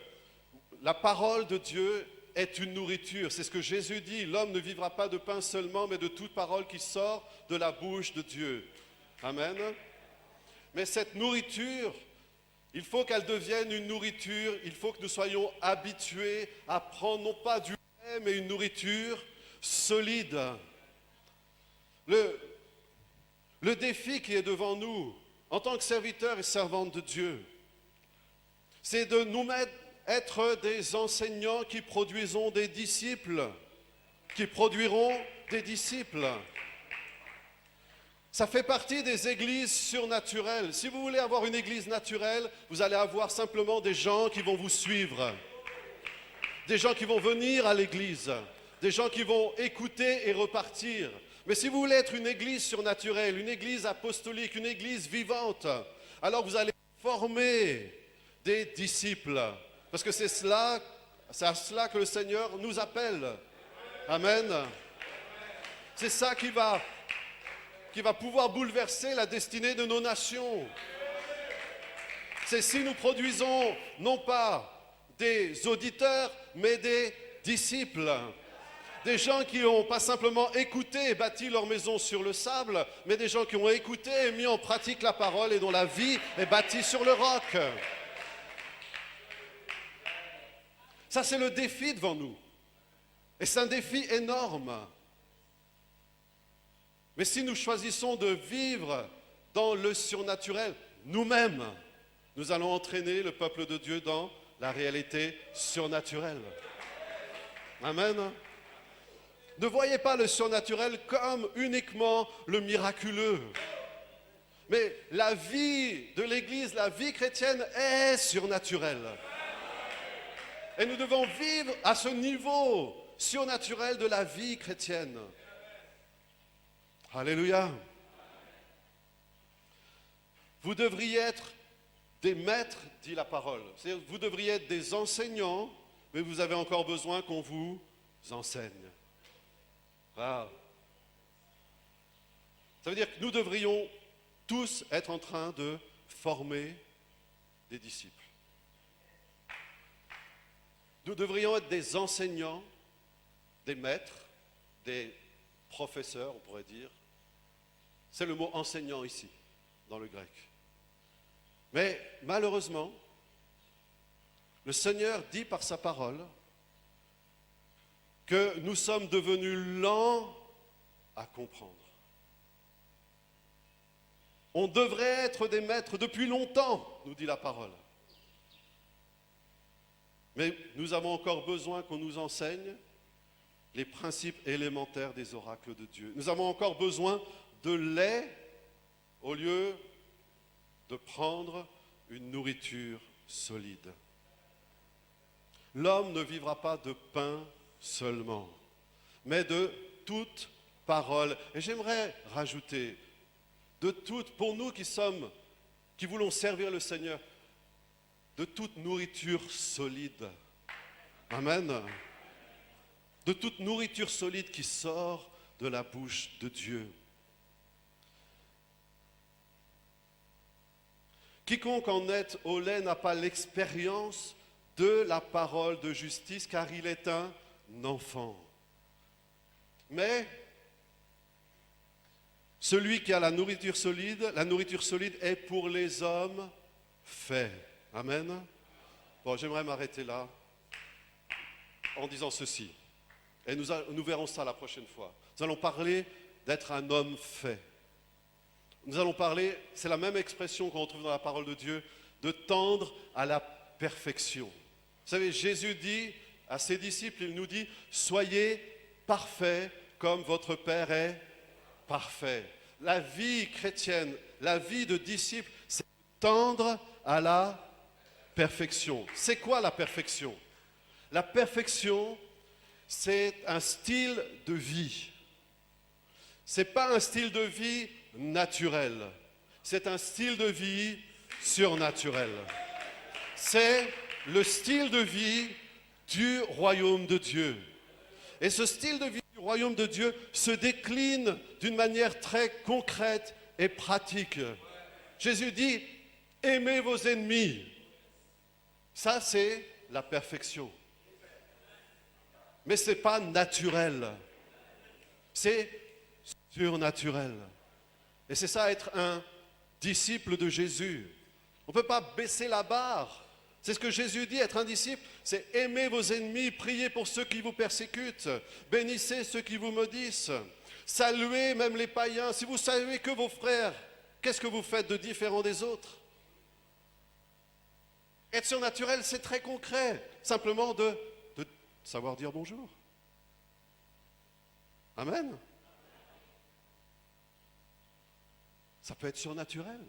la parole de Dieu est une nourriture. C'est ce que Jésus dit. L'homme ne vivra pas de pain seulement, mais de toute parole qui sort de la bouche de Dieu. Amen. Mais cette nourriture, il faut qu'elle devienne une nourriture. Il faut que nous soyons habitués à prendre non pas du lait, mais une nourriture solide. Le défi qui est devant nous, en tant que serviteurs et servantes de Dieu, c'est de nous être des enseignants qui produisons des disciples, qui produiront des disciples. Ça fait partie des églises surnaturelles. Si vous voulez avoir une église naturelle, vous allez avoir simplement des gens qui vont vous suivre, des gens qui vont venir à l'église, des gens qui vont écouter et repartir. Mais si vous voulez être une église surnaturelle, une église apostolique, une église vivante, alors vous allez former des disciples. Parce que c'est à cela que le Seigneur nous appelle. Amen. C'est ça qui va pouvoir bouleverser la destinée de nos nations. C'est si nous produisons non pas des auditeurs, mais des disciples. Des gens qui n'ont pas simplement écouté et bâti leur maison sur le sable, mais des gens qui ont écouté et mis en pratique la parole et dont la vie est bâtie sur le roc. Ça, c'est le défi devant nous. Et c'est un défi énorme. Mais si nous choisissons de vivre dans le surnaturel, nous-mêmes, nous allons entraîner le peuple de Dieu dans la réalité surnaturelle. Amen. Ne voyez pas le surnaturel comme uniquement le miraculeux. Mais la vie de l'Église, la vie chrétienne est surnaturelle. Et nous devons vivre à ce niveau surnaturel de la vie chrétienne. Alléluia. Vous devriez être des maîtres, dit la parole. C'est-à-dire, vous devriez être des enseignants, mais vous avez encore besoin qu'on vous enseigne. Wow. Ça veut dire que nous devrions tous être en train de former des disciples. Nous devrions être des enseignants, des maîtres, des professeurs, on pourrait dire. C'est le mot enseignant ici, dans le grec. Mais malheureusement, le Seigneur dit par sa parole que nous sommes devenus lents à comprendre. On devrait être des maîtres depuis longtemps, nous dit la parole. Mais nous avons encore besoin qu'on nous enseigne les principes élémentaires des oracles de Dieu. Nous avons encore besoin de lait au lieu de prendre une nourriture solide. L'homme ne vivra pas de pain seulement, mais de toute parole. Et j'aimerais rajouter, pour nous qui voulons servir le Seigneur, de toute nourriture solide. Amen. De toute nourriture solide qui sort de la bouche de Dieu. Quiconque en est au lait n'a pas l'expérience de la parole de justice, car il est un enfant. Mais celui qui a la nourriture solide est pour les hommes faits. Amen. Bon, j'aimerais m'arrêter là en disant ceci. Et nous verrons ça la prochaine fois. Nous allons parler d'être un homme fait. Nous allons parler, c'est la même expression qu'on retrouve dans la parole de Dieu, de tendre à la perfection. Vous savez, Jésus dit à ses disciples, il nous dit, soyez parfaits comme votre Père est parfait. La vie chrétienne, la vie de disciple, c'est tendre à la perfection. C'est quoi la perfection? La perfection, c'est un style de vie. Ce n'est pas un style de vie naturel. C'est un style de vie surnaturel. C'est le style de vie du royaume de Dieu. Et ce style de vie du royaume de Dieu se décline d'une manière très concrète et pratique. Jésus dit, aimez vos ennemis. Ça, c'est la perfection. Mais ce n'est pas naturel. C'est surnaturel. Et c'est ça, être un disciple de Jésus. On ne peut pas baisser la barre. C'est ce que Jésus dit, être un disciple, c'est aimer vos ennemis, prier pour ceux qui vous persécutent, bénissez ceux qui vous maudissent, saluez même les païens. Si vous saluez que vos frères, qu'est-ce que vous faites de différent des autres? Être surnaturel, c'est très concret, simplement de savoir dire bonjour. Amen. Ça peut être surnaturel.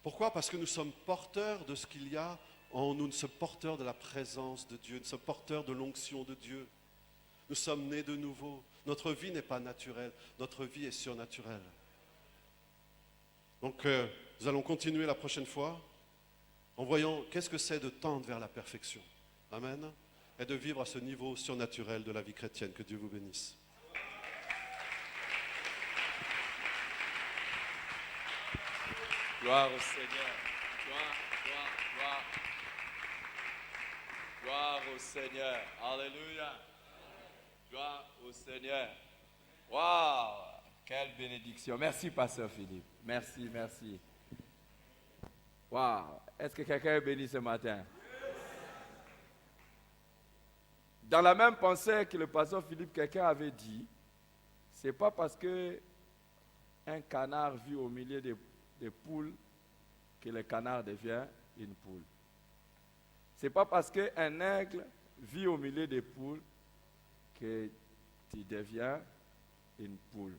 Pourquoi? Parce que nous sommes porteurs de ce qu'il y a en nous. Nous sommes porteurs de la présence de Dieu. Nous sommes porteurs de l'onction de Dieu. Nous sommes nés de nouveau. Notre vie n'est pas naturelle. Notre vie est surnaturelle. Donc, nous allons continuer la prochaine fois en voyant qu'est-ce que c'est de tendre vers la perfection. Amen. Et de vivre à ce niveau surnaturel de la vie chrétienne. Que Dieu vous bénisse. Gloire au Seigneur. Gloire. Gloire au Seigneur. Alléluia. Gloire au Seigneur. Waouh! Quelle bénédiction. Merci, Pasteur Philippe. Merci. Waouh! Est-ce que quelqu'un est béni ce matin? Dans la même pensée que le Pasteur Philippe, quelqu'un avait dit, c'est pas parce que un canard vit au milieu des poules que le canard devient une poule. Ce n'est pas parce qu'un aigle vit au milieu des poules que tu deviens une poule.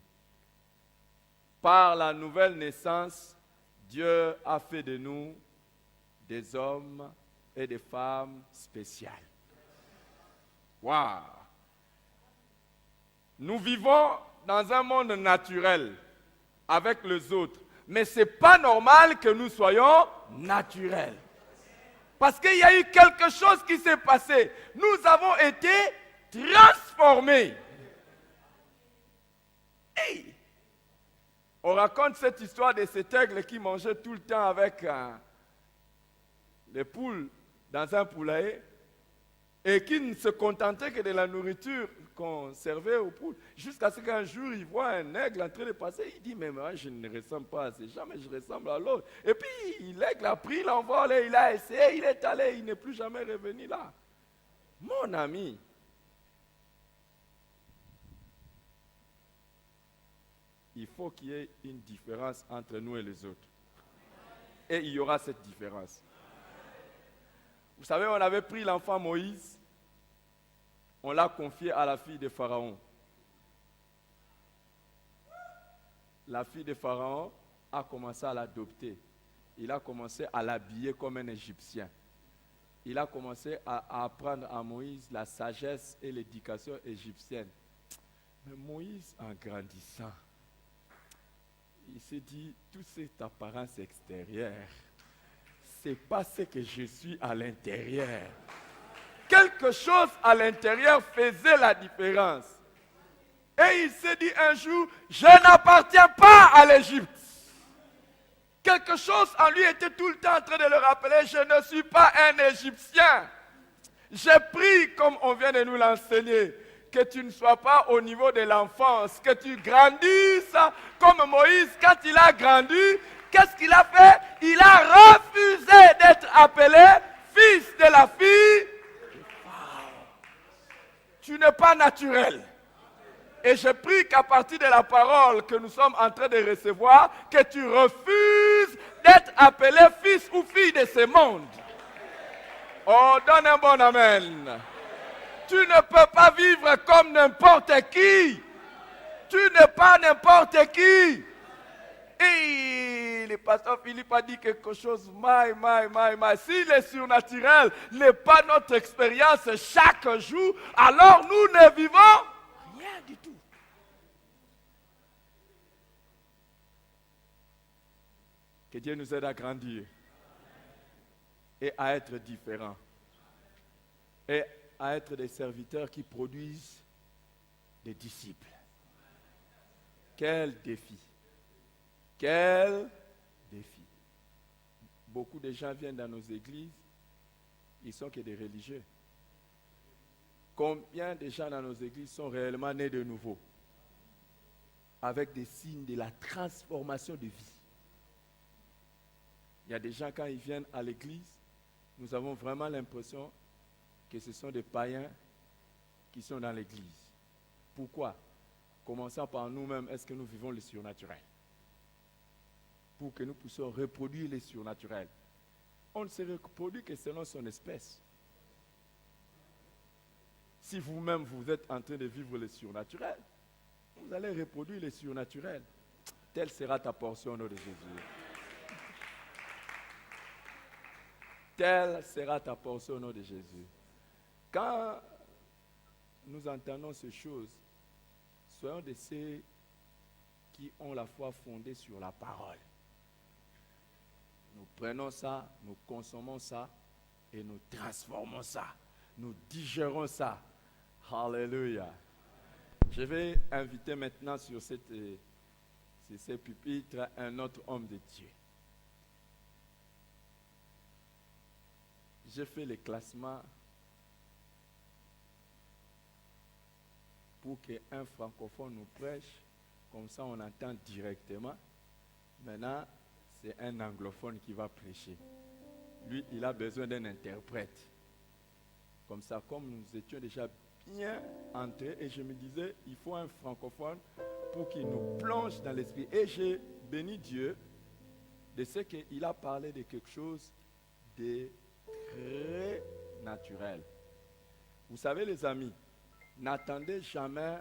Par la nouvelle naissance, Dieu a fait de nous des hommes et des femmes spéciales. Waouh! Nous vivons dans un monde naturel avec les autres. Mais ce n'est pas normal que nous soyons naturels. Parce qu'il y a eu quelque chose qui s'est passé. Nous avons été transformés. Hey! On raconte cette histoire de cet aigle qui mangeait tout le temps avec les poules dans un poulailler et qui ne se contentait que de la nourriture qu'on servait aux poules, jusqu'à ce qu'un jour, il voit un aigle en train de passer, il dit, mais moi, je ne ressemble pas à ces gens, mais je ressemble à l'autre. Et puis, l'aigle a pris l'envol et il a essayé, il est allé, il n'est plus jamais revenu là. Mon ami, il faut qu'il y ait une différence entre nous et les autres. Et il y aura cette différence. Vous savez, on avait pris l'enfant Moïse, on l'a confié à la fille de Pharaon. La fille de Pharaon a commencé à l'adopter. Il a commencé à l'habiller comme un Égyptien. Il a commencé à apprendre à Moïse la sagesse et l'éducation égyptienne. Mais Moïse, en grandissant, il s'est dit, toute cette apparence extérieure, ce n'est pas ce que je suis à l'intérieur. Quelque chose à l'intérieur faisait la différence. Et il s'est dit un jour, je n'appartiens pas à l'Égypte. Quelque chose en lui était tout le temps en train de le rappeler, je ne suis pas un Égyptien. J'ai pris, comme on vient de nous l'enseigner, que tu ne sois pas au niveau de l'enfance, que tu grandisses comme Moïse. Quand il a grandi, qu'est-ce qu'il a fait? Il a refusé d'être appelé fils de la fille. Tu n'es pas naturel. Et je prie qu'à partir de la parole que nous sommes en train de recevoir, que tu refuses d'être appelé fils ou fille de ce monde. Oh, donne un bon amen. Tu ne peux pas vivre comme n'importe qui. Tu n'es pas n'importe qui. Et Et Pasteur Philippe a dit quelque chose, Si le surnaturel n'est pas notre expérience chaque jour, alors nous ne vivons rien du tout. Que Dieu nous aide à grandir et à être différents. Et à être des serviteurs qui produisent des disciples. Quel défi! Quel défi! Beaucoup de gens viennent dans nos églises, ils sont que des religieux. Combien de gens dans nos églises sont réellement nés de nouveau, avec des signes de la transformation de vie? Il y a des gens, quand ils viennent à l'église, nous avons vraiment l'impression que ce sont des païens qui sont dans l'église. Pourquoi? Commençons par nous-mêmes, est-ce que nous vivons le surnaturel? Pour que nous puissions reproduire le surnaturel. On ne se reproduit que selon son espèce. Si vous-même vous êtes en train de vivre le surnaturel, vous allez reproduire le surnaturel. Telle sera ta portion au nom de Jésus. Telle sera ta portion au nom de Jésus. Quand nous entendons ces choses, soyons de ceux qui ont la foi fondée sur la parole. Nous prenons ça, nous consommons ça et nous transformons ça. Nous digérons ça. Alléluia. Je vais inviter maintenant sur ces pupitres un autre homme de Dieu. J'ai fait le classement pour qu'un francophone nous prêche, comme ça on entend directement. Maintenant, c'est un anglophone qui va prêcher. Lui, il a besoin d'un interprète. Comme ça, comme nous étions déjà bien entrés, et je me disais, il faut un francophone pour qu'il nous plonge dans l'esprit. Et j'ai béni Dieu de ce qu'il a parlé de quelque chose de très naturel. Vous savez les amis, n'attendez jamais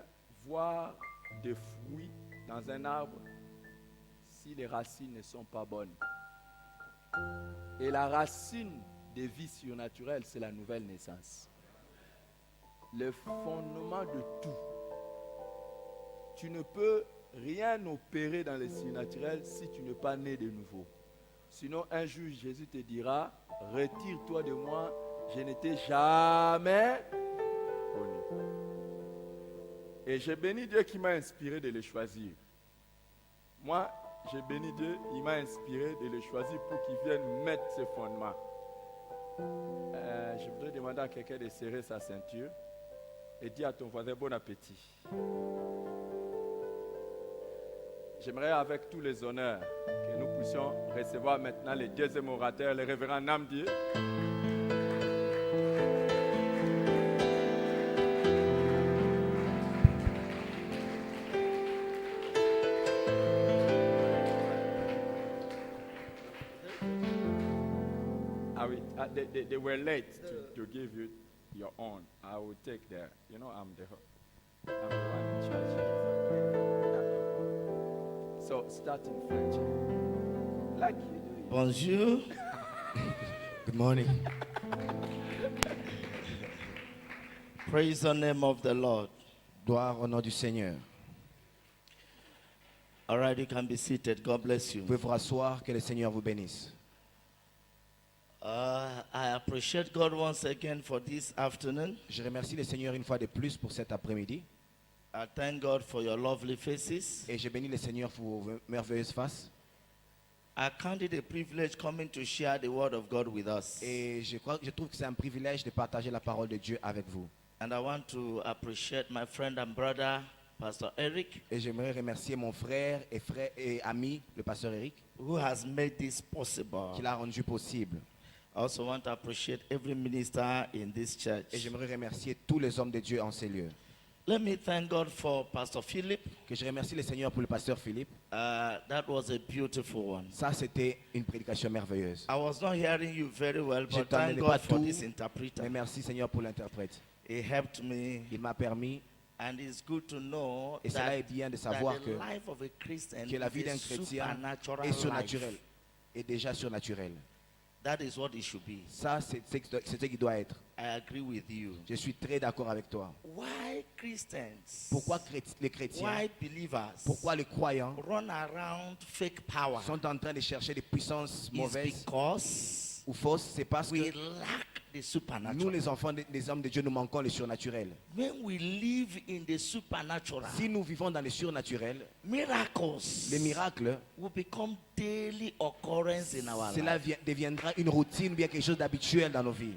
voir des fruits dans un arbre si les racines ne sont pas bonnes. Et la racine des vies surnaturelles, c'est la nouvelle naissance. Le fondement de tout. Tu ne peux rien opérer dans le surnaturel si tu n'es pas né de nouveau. Sinon, un jour, Jésus te dira, retire-toi de moi, je ne t'ai jamais connu. Et j'ai béni Dieu qui m'a inspiré de le choisir. Moi, j'ai béni Dieu, il m'a inspiré de le choisir pour qu'il vienne mettre ses fondements. Je voudrais demander à quelqu'un de serrer sa ceinture et dire à ton voisin bon appétit. J'aimerais avec tous les honneurs que nous puissions recevoir maintenant le deuxième orateur, le révérend Namdi. They were late to give you your own. I will take their, I'm the one in charge. So start in French. Like you do. Bonjour. Good morning. Praise the name of the Lord. Gloire au nom du Seigneur. All right, you can be seated. God bless you. Vous pouvez vous rasseoir, que le Seigneur vous bénisse. I appreciate God once again for this afternoon. Je remercie le Seigneur une fois de plus pour cet après-midi. I thank God for your lovely faces. Et je bénis le Seigneur pour vos merveilleuses faces. I count it a privilege coming to share the word of God with us. Et je trouve que c'est un privilège de partager la parole de Dieu avec vous. And I want to appreciate my friend and brother, Pastor Eric. Et j'aimerais remercier mon frère et ami, le pasteur Eric, who has made this possible. qui l'a rendu possible. I also want to appreciate every minister in this church. Et j'aimerais remercier tous les hommes de Dieu en ces lieux. Let me thank God for Pastor Philip. Que je remercie le Seigneur pour le pasteur Philippe. That was a beautiful one. Ça, c'était une prédication merveilleuse. I was not hearing you very well, Je but thank n'entendais God pas for tout, this interpreter. mais merci Seigneur pour l'interprète. He helped me, Il m'a permis, and it's good to know et cela est bien de savoir that the life of a Christian que la vie is a d'un chrétien supernatural est surnaturelle. life. est déjà surnaturel. That is what it should be. Ça, c'est ce qui doit être. I agree with you. Je suis très d'accord avec toi. Why Christians, Pourquoi les chrétiens, why believers pourquoi les croyants run around fake power? sont en train de chercher des puissances It's mauvaises because ou fausses? C'est parce we que lack the nous, supernatural. les enfants des hommes de Dieu, nous manquons le surnaturel. When we live in the supernatural, Si nous vivons dans le surnaturel, miracles les miracles, will become daily occurrence in our cela life. deviendra une routine ou bien quelque chose d'habituel dans nos vies.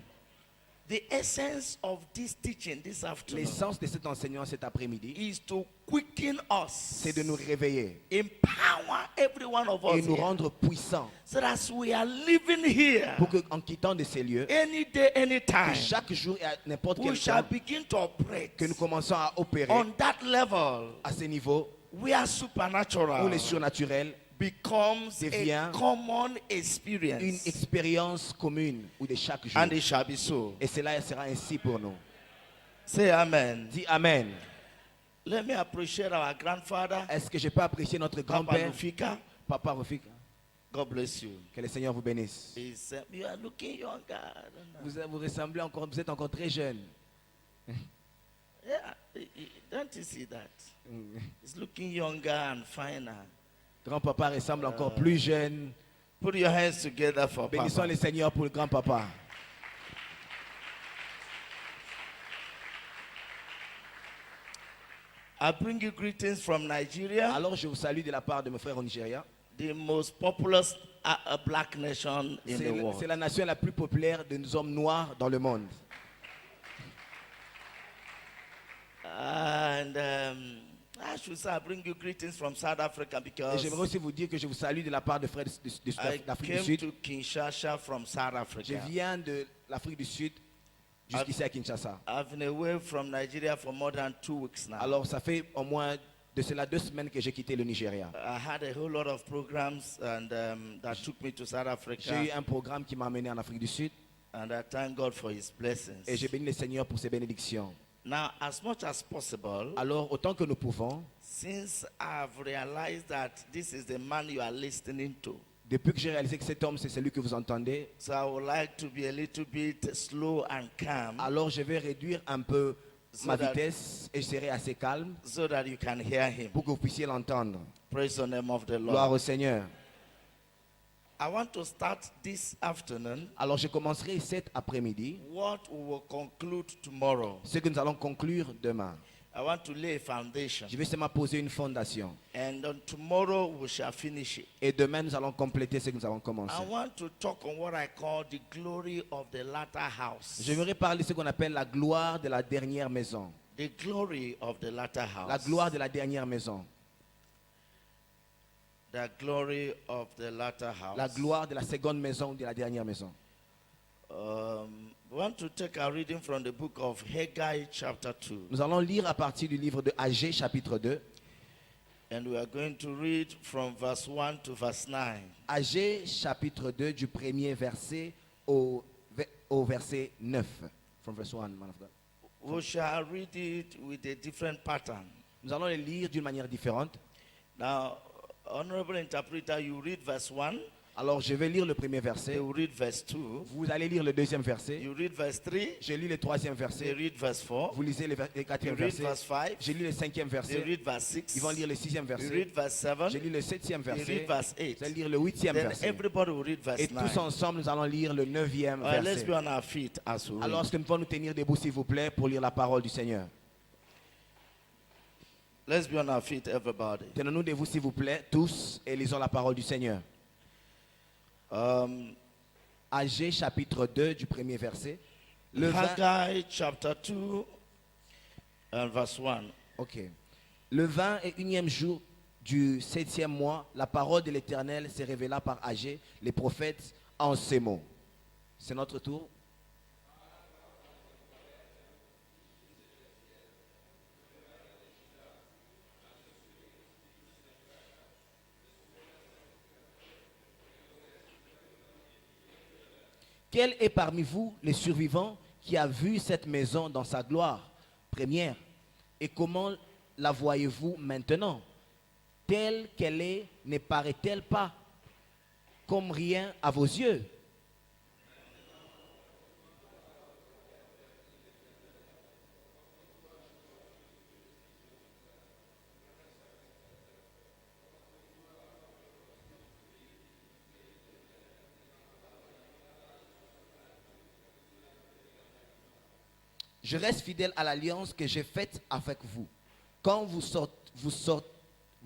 The essence of this teaching this afternoon L'essence de cet enseignement cet après-midi, is to quicken us, c'est de nous réveiller empower every one of et us nous here, rendre puissants so that as we are living here, pour qu'en quittant de ces lieux, any day, any que time, chaque jour et à n'importe we quel shall temps, begin to operate que nous commençons à opérer on that level à ce niveau where où supernatural le surnaturel becomes devient a common une experience, expérience commune ou de chaque jour. and it shall be so. Et cela sera ainsi pour nous. Say amen. Dis Amen. Let me appreciate our grandfather, Est-ce que je peux apprécier notre Papa grand-père, Lufika. Papa Rafik? God bless you. Que le Seigneur vous bénisse. You are looking younger. I don't know. Vous ressemblez encore, vous êtes encore très jeune. Yeah, don't you see that? He's looking younger and finer. Grand-papa ressemble encore plus jeune. Put your hands together for Bénissons Papa. le Seigneur pour le grand-papa. I bring you greetings from Nigeria, Alors je vous salue de la part de mes frères au Nigeria. the most populous black nation in the C'est world. la nation la plus populaire de nos hommes noirs dans le monde. And I should say I bring you greetings from South Africa Et because j'aimerais aussi vous dire que je vous salue de la part de frères I d'Afrique du came Sud. to Kinshasa from South Je Africa. viens de l'Afrique du Sud jusqu'ici à Kinshasa. I've been away from Nigeria for more than 2 weeks now. Alors ça fait au moins de cela 2 semaines que j'ai quitté le Nigeria. I had a whole lot of programs and that took me to South J'ai eu Africa, un programme qui m'a amené en Afrique du Sud and I thank God for His blessings. et j'ai béni le Seigneur pour ses bénédictions. Now, as much as possible, Alors autant que nous pouvons, since I've realized that this is the man you are listening to, depuis que j'ai réalisé que cet homme c'est celui que vous entendez, so I would like to be a little bit slow and calm alors je vais réduire un peu ma So that- vitesse et je serai assez calme so that you can hear him. pour que vous puissiez l'entendre. Praise the name of the Gloire Lord. au Seigneur. I want to start this afternoon Alors je commencerai cet après-midi what we will conclude tomorrow. ce que nous allons conclure demain. I want to lay a foundation, Je vais seulement poser une fondation and on tomorrow we shall finish it. et demain nous allons compléter ce que nous avons commencé. I want to talk on what I call the glory of the latter house. J'aimerais parler de ce qu'on appelle la gloire de la dernière maison. The glory of the latter house. La gloire de la dernière maison. The glory of the latter house. La gloire de la seconde maison ou de la dernière maison. We want to take a reading from the book of Haggai, chapter 2. Nous allons lire à partir du livre de Agé, chapitre 2. And we are going to read from verse 1 to verse 9. Agé, chapitre 2, du premier verset au verset 9. From verse 1, man of God. We shall read it with a different pattern. Nous allons le lire d'une manière différente. Now, honorable interpreter, you read verse 1, Alors je vais lire le premier verset. you read verse 2, Vous allez lire le deuxième verset. you read verse 3, Je lis le troisième you verset. read verse 4, Vous lisez le you quatrième read verset. verse 5, Je lis le cinquième you verset. read verse 6, Ils vont lire le sixième you verset. read verse 7, Je lis le septième you read verset. verse Je 8. vais lire le huitième Then verset. everybody will read verse Et 9. tous ensemble, nous allons lire le neuvième All right, let's verset. be on our feet as we read. Alors, est-ce que nous pouvons nous tenir debout, s'il vous plaît, pour lire la parole du Seigneur? Let's be on our feet, everybody. Tenons-nous debout, s'il vous plaît, tous, et lisons la parole du Seigneur. Agé, chapitre 2, du premier verset. Le 20, Haggai chapter 2 and verse 1. ok. Le 21e jour du 7e mois, la parole de l'Éternel s'est révélée par Agé, les prophètes, en ces mots. C'est notre tour. Quel est parmi vous les survivants qui a vu cette maison dans sa gloire première? Et comment la voyez-vous maintenant? Telle qu'elle est, ne paraît-elle pas comme rien à vos yeux. Je reste fidèle à l'alliance que j'ai faite avec vous quand vous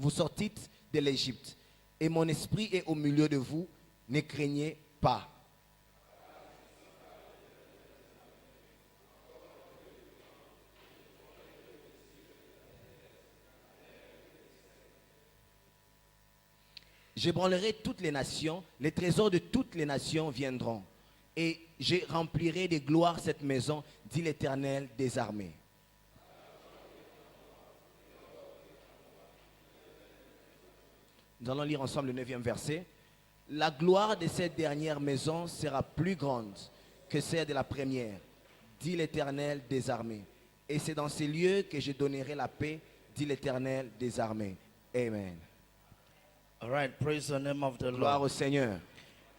sortîtes de l'Égypte. Et mon esprit est au milieu de vous. Ne craignez pas. J'ébranlerai toutes les nations, les trésors de toutes les nations viendront. Et je remplirai de gloire cette maison, dit l'Éternel des armées. Nous allons lire ensemble le 9e verset. La gloire de cette dernière maison sera plus grande que celle de la première, dit l'Éternel des armées. Et c'est dans ces lieux que je donnerai la paix, dit l'Éternel des armées. Amen. All right, praise the name of the Gloire Lord. au Seigneur.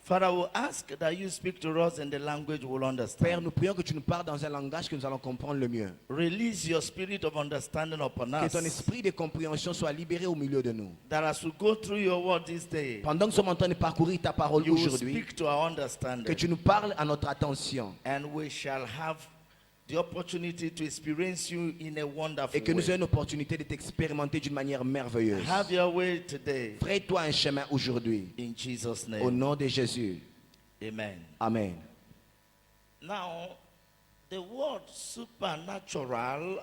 Father, we ask that you speak to us in the language we'll Père, understand. nous prions que tu nous parles dans un langage que nous allons comprendre le mieux. Release your spirit of understanding upon Que ton us. esprit de compréhension soit libéré au milieu de nous. That as we go through your word this day, Pendant que nous sommes en train de parcourir ta parole you will aujourd'hui, speak to our que understanding. tu nous parles à notre attention And we shall have the opportunity to experience you in a wonderful et que nous ayons way. une opportunité de t'expérimenter d'une manière merveilleuse. Have your way today. Fraye-toi un chemin aujourd'hui. In Jesus' Au name. nom de Jésus. Amen. Amen. Now, the word supernatural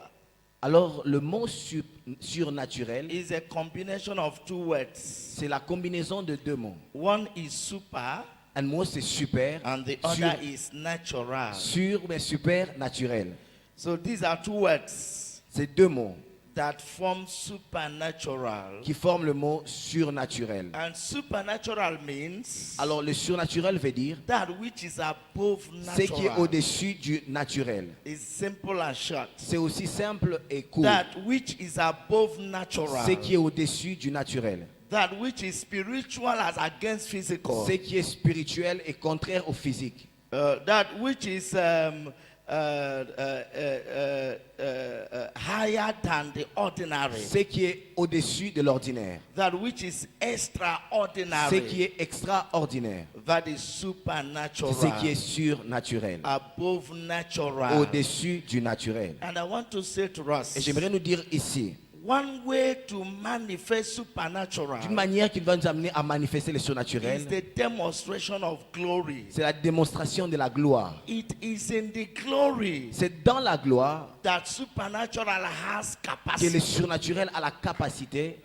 Alors, le mot surnaturel, is a combination of two words. c'est la combinaison de deux mots. One is super Un mot, c'est super, and the other is natural. mais supernaturel. So these are two words C'est deux mots that form supernatural. qui forment le mot surnaturel. And supernatural means Alors, le surnaturel veut dire that which is above ce qui est natural. au-dessus du naturel. It's simple and short. C'est aussi simple et court. That which is above natural. Ce qui est au-dessus du naturel. That which is spiritual as against physical. Ce qui est spirituel est contraire au physique. That which is higher than the ordinary. Ce qui est au-dessus de l'ordinaire. That which is Ce extraordinary. qui est extraordinaire. That is supernatural. Ce qui est surnaturel. Above natural. Au-dessus du naturel. And I want to say to us, Et j'aimerais nous dire ici, one way to manifest supernatural d'une manière qui va nous amener à manifester le is surnaturel, the demonstration of glory. c'est la démonstration de la gloire. It is in the glory C'est dans la gloire that supernatural has que le capacity. surnaturel a la capacité.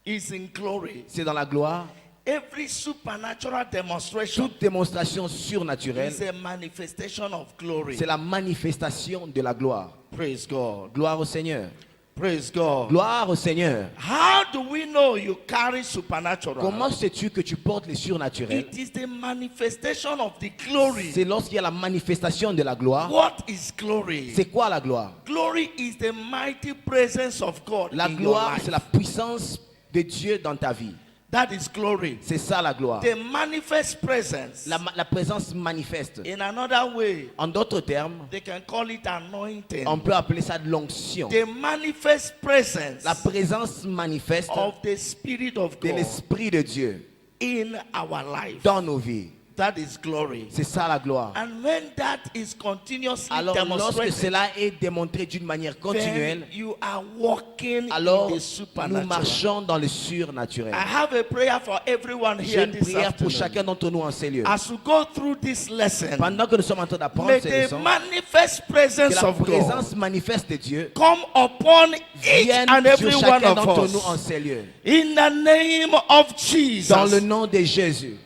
Is in glory. C'est dans la gloire. Every supernatural demonstration Toute démonstration surnaturelle, is a manifestation of glory. c'est la manifestation de la gloire. Praise God. Gloire au Seigneur. Praise God. Gloire au Seigneur. How do we know you carry supernatural? Comment sais-tu que tu portes le surnaturel? It is the manifestation of the glory. C'est lorsqu'il y a la manifestation de la gloire. What is glory? C'est quoi la gloire? Glory is the mighty presence of God La in your gloire, life. c'est la puissance de Dieu dans ta vie. That is glory. C'est ça la gloire. The manifest presence. La présence manifeste. In another way, En d'autres termes, they can call it anointing. on peut appeler ça de l'onction. The manifest presence La présence manifeste of the Spirit of de God l'Esprit de Dieu in our life. dans nos vies. That is glory. C'est ça la gloire. And when that is continuously Alors lorsque demonstrated, cela est démontré d'une manière then continuelle, you are walking alors in the nous supernatural. marchons dans le surnaturel. I have a prayer for everyone J'ai here une this prière pour afternoon. chacun d'entre nous en ces lieux. As we go through this lesson, Pendant que nous sommes en train d'apprendre may ces the leçons, manifest que presence la of God présence manifeste de Dieu come upon each vienne and every sur one chacun of d'entre nous en us. ces lieux. In the name of Jesus. Dans le nom de Jésus.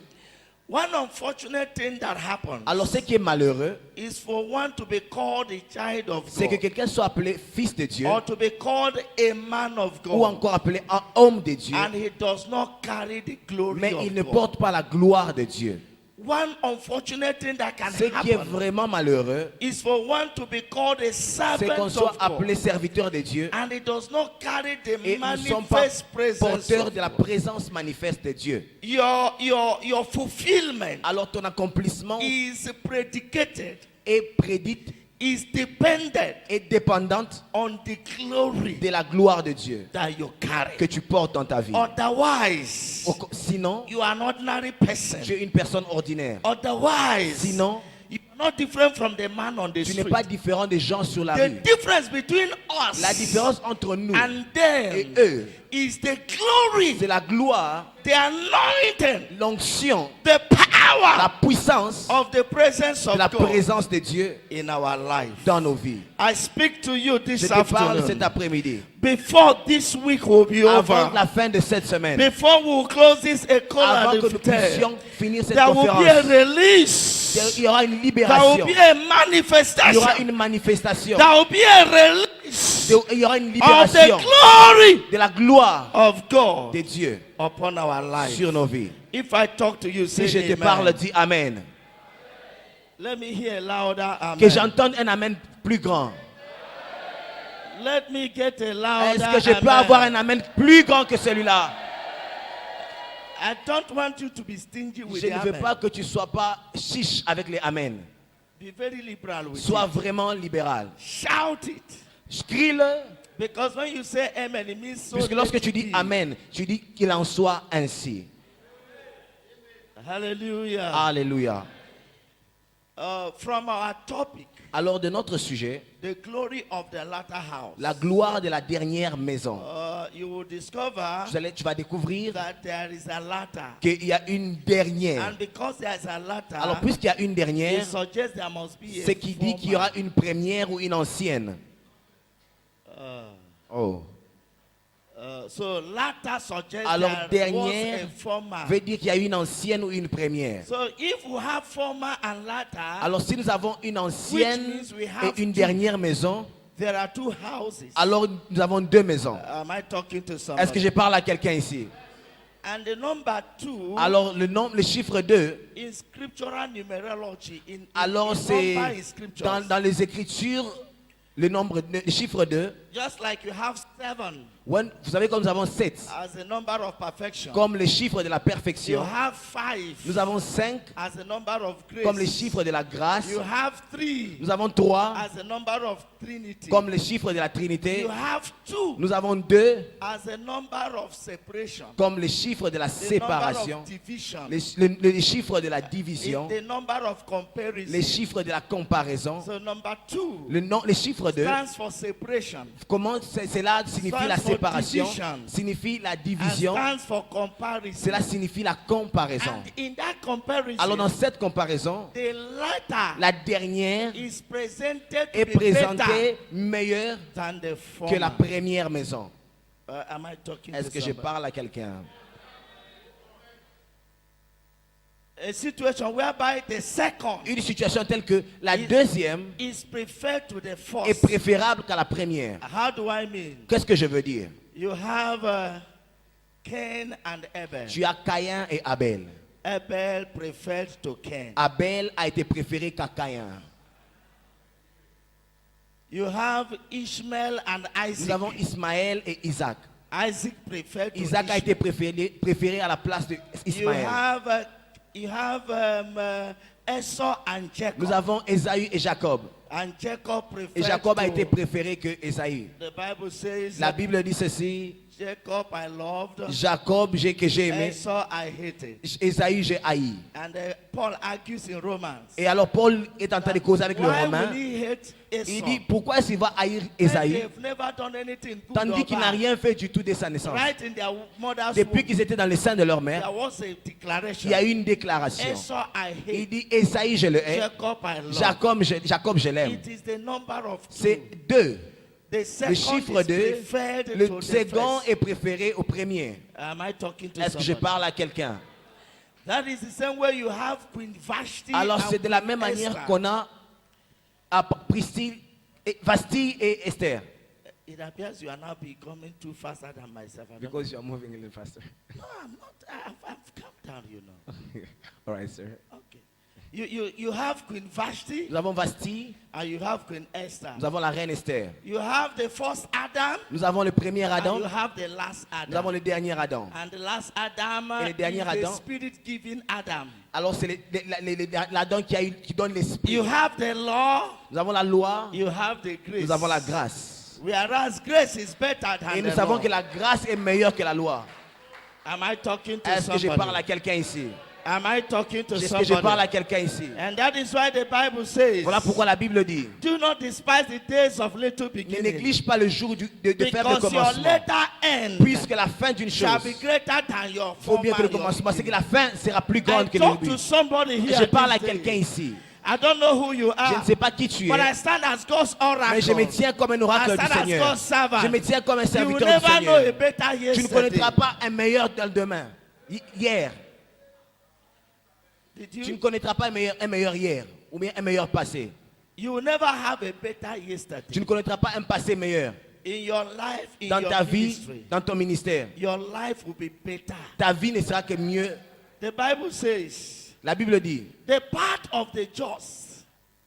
One unfortunate thing that happens Alors ce qui est malheureux, is for one to be called a child of c'est que God quelqu'un soit appelé fils de Dieu or to be called a man of ou God encore appelé un homme de Dieu, and he does not carry the glory mais of il ne God. porte pas la gloire de Dieu. one unfortunate thing that can Ce qui est happen vraiment malheureux, is for one to be called a c'est qu'on servant soit of appelé God, serviteur de Dieu and it does not carry the et nous ne sommes pas manifest presence porteurs of de la God. présence manifeste de Dieu. Your fulfillment Alors ton accomplissement is predicated, est prédite is dependent et dépendante on the glory de la gloire de Dieu that you carry. que tu portes dans ta vie. Otherwise, Sinon, you are an ordinary person. tu es une personne ordinaire. Otherwise, Sinon, you are not different from the man on the tu n'es street. pas différent des gens sur la The rue. difference between us La différence entre nous and et them eux, is the glory, c'est la gloire, the anointing, l'onction, the la power puissance of the presence de of la God présence de Dieu in our life. dans nos vies. I speak to you Je this te parle cet afternoon. après-midi. Before this week will be Avant over, la fin de cette semaine, before we will close this call avant at que the nous 10, puissions finir cette there will be a conférence, release. il y aura une There will libération. be a Il y aura manifestation. une manifestation. There will be a release Il y aura une of the libération glory de la gloire of God de Dieu upon our life. sur nos vies. If I talk to you, say Si je te amen. parle, dis Amen. Let me hear louder amen. Que j'entende un Amen plus grand. Let me get a louder Est-ce que je peux amen. avoir un Amen plus grand que celui-là? I don't want you to be stingy with Je the ne veux amen. pas que tu ne sois pas chiche avec les Amen. Be very liberal with Sois it. vraiment libéral. Shout it. Crie-le. Because when you say amen, it means so. Puisque lorsque let tu it dis be. Amen, tu dis qu'il en soit ainsi. Hallelujah. Alléluia. From our topic, Alors de notre sujet, the glory of the latter house. la gloire de la dernière maison. You will discover Tu vas découvrir that there is a latter. qu'il y a une dernière. And because there is a latter, Alors puisqu'il y a une it dernière, suggests there must be a c'est qui dit qu'il y aura une première ou une ancienne. Oh. So latter suggests Alors there was dernière a former. veut dire qu'il y a une ancienne ou une première. So if we have former and latter, Alors si nous avons une ancienne means we have et une two. dernière maison, there are two houses. alors nous avons deux maisons. Am I talking to Est-ce somebody? que je parle à quelqu'un ici? And the number 2 Alors le chiffre 2, in scriptural numerology, in alors in c'est number in scriptures, dans les Écritures, le chiffre 2. just like you have 7 Vous savez comme nous avons 7 as a number of perfection, comme le chiffre de la you perfection. have 5 Nous avons 5 as a number of grace, comme le chiffre de la grâce. you have 3 Nous avons 3 as a number of Trinity, comme le chiffre de la Trinité. you have 2 Nous avons 2 as a number of separation, comme le chiffre de la the number séparation. of division, Le chiffre de la division. the number of comparison. Les chiffres de la comparaison. So number 2 Le chiffre 2, stands for separation, comment cela signifie la Stands for séparation, division. signifie la and division, stands for comparison. cela signifie la comparaison. And in that comparison, Alors dans cette comparaison, the latter la dernière is presented to est be better présentée meilleure than the que la former. première maison. Am I talking Est-ce to que je somebody? parle à quelqu'un? A situation whereby the second Une situation telle que la deuxième is preferred to the est first. préférable qu'à la première. How do I mean? Qu'est-ce que je veux dire? You have Cain and Abel. Tu as Caïn et Abel. Abel preferred to Cain. Abel a été préféré qu'à Caïn. You have Ishmael and Isaac. Nous avons Ismaël et Isaac. Isaac preferred to Isaac a été Ishmael. préféré à la place You d'Ismaël. have Esau and Jacob. Nous avons Ésaü et Jacob. And Jacob preferred Et Jacob a to, été préféré que Ésaü. the Bible says La that Bible dit ceci. Jacob I loved, Jacob que j'ai aimé. Esau I hated. Ésaü j'ai haï. And Paul argues in Romans. Et alors Paul est en train de causer avec le Why Romain. will he hate Esau? Il dit pourquoi est-ce qu'il va haïr When Ésaü they've never done anything good tandis or qu'il n'a bad. rien fait du tout dès sa naissance. Right in their mother's Depuis womb, qu'ils étaient dans le sein de leur mère, there was a declaration. il y a eu une déclaration. Esau I Il hate. dit Ésaü je le hais. Jacob I love. Jacob je l'aime. It is the number of two. C'est 2. The Le second chiffre is 2, preferred to le the second first. est préféré au premier. Am I talking to Est-ce que je somebody? parle à quelqu'un? That is the same way you have Queen Vashti. Alors and c'est de la Queen même manière Esther. qu'on a à Vasti et Esther. It appears you are now becoming too faster than myself. I don't- Because you are moving a little faster. No, I'm not. I've calmed down, you know. All right, sir. Okay. You have Queen Vashti Nous avons Vasti. and you have Queen Esther. Nous avons la reine Esther. You have the first Adam Nous avons le premier and Adam. you have the last Nous avons Adam. le dernier Adam. And the last Adam Et le dernier is the Adam. spirit-giving Adam. Alors c'est l'Adam qui donne l'esprit. You have the law, Nous avons la loi. you have the grace. Nous avons la grâce. Whereas grace is better than Et nous the savons law. que la grâce est meilleure que la loi. Am I talking to Est-ce que je somebody? parle à quelqu'un ici? Am I talking to Est-ce que je parle somebody? à quelqu'un ici? And that is why the Bible says, Voilà pourquoi la Bible dit, do not despise the days of little ne beginning, néglige pas le jour de faible because your commencement. later end Puisque la fin d'une shall chose be greater than your faut bien que le former. commencement, c'est que la fin sera plus I grande que le talk début. to somebody here Je parle à this day. quelqu'un ici. I don't know who you Je ne are, sais pas qui tu but I es, stand as God's oracle. mais je me tiens comme un oracle I du stand as Seigneur. God's servant. Je me tiens comme un You will serviteur du never know a Seigneur. better Tu ne yesterday. connaîtras pas un meilleur dans le demain. Hier. Did Tu ne you? connaîtras pas un meilleur hier ou bien un meilleur passé. You will never have a better yesterday. Tu ne connaîtras pas un passé meilleur In your life, in dans your ta vie, ministry, dans ton ministère. your life will be better. Ta vie ne sera que mieux. The Bible says, La Bible dit, the path of the just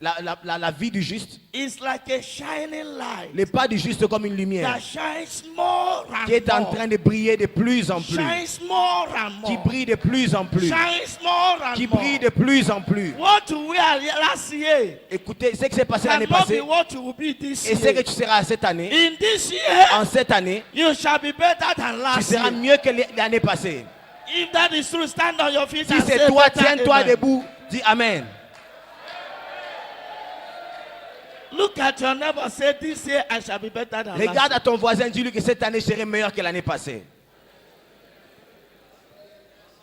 la vie du juste, is like a shining light les pas du juste comme une lumière that shines more and qui est en more. train de briller de plus en plus, Shines more and qui more. brille de plus en plus, Shines more and qui more. brille de plus en plus. What you were last year Écoutez, ce qui s'est passé l'année cannot be passée what you will be this et ce year. que tu seras cette année, In this year, en cette année, you shall be better than tu last seras year. mieux que l'année passée. If that is true, stand on your feet Si and c'est say toi, better tiens-toi amen. debout, dis Amen. Look at your neighbor, say this year I shall be better than last Regarde year. à ton voisin, dis-lui que cette année, je serai meilleur que l'année passée.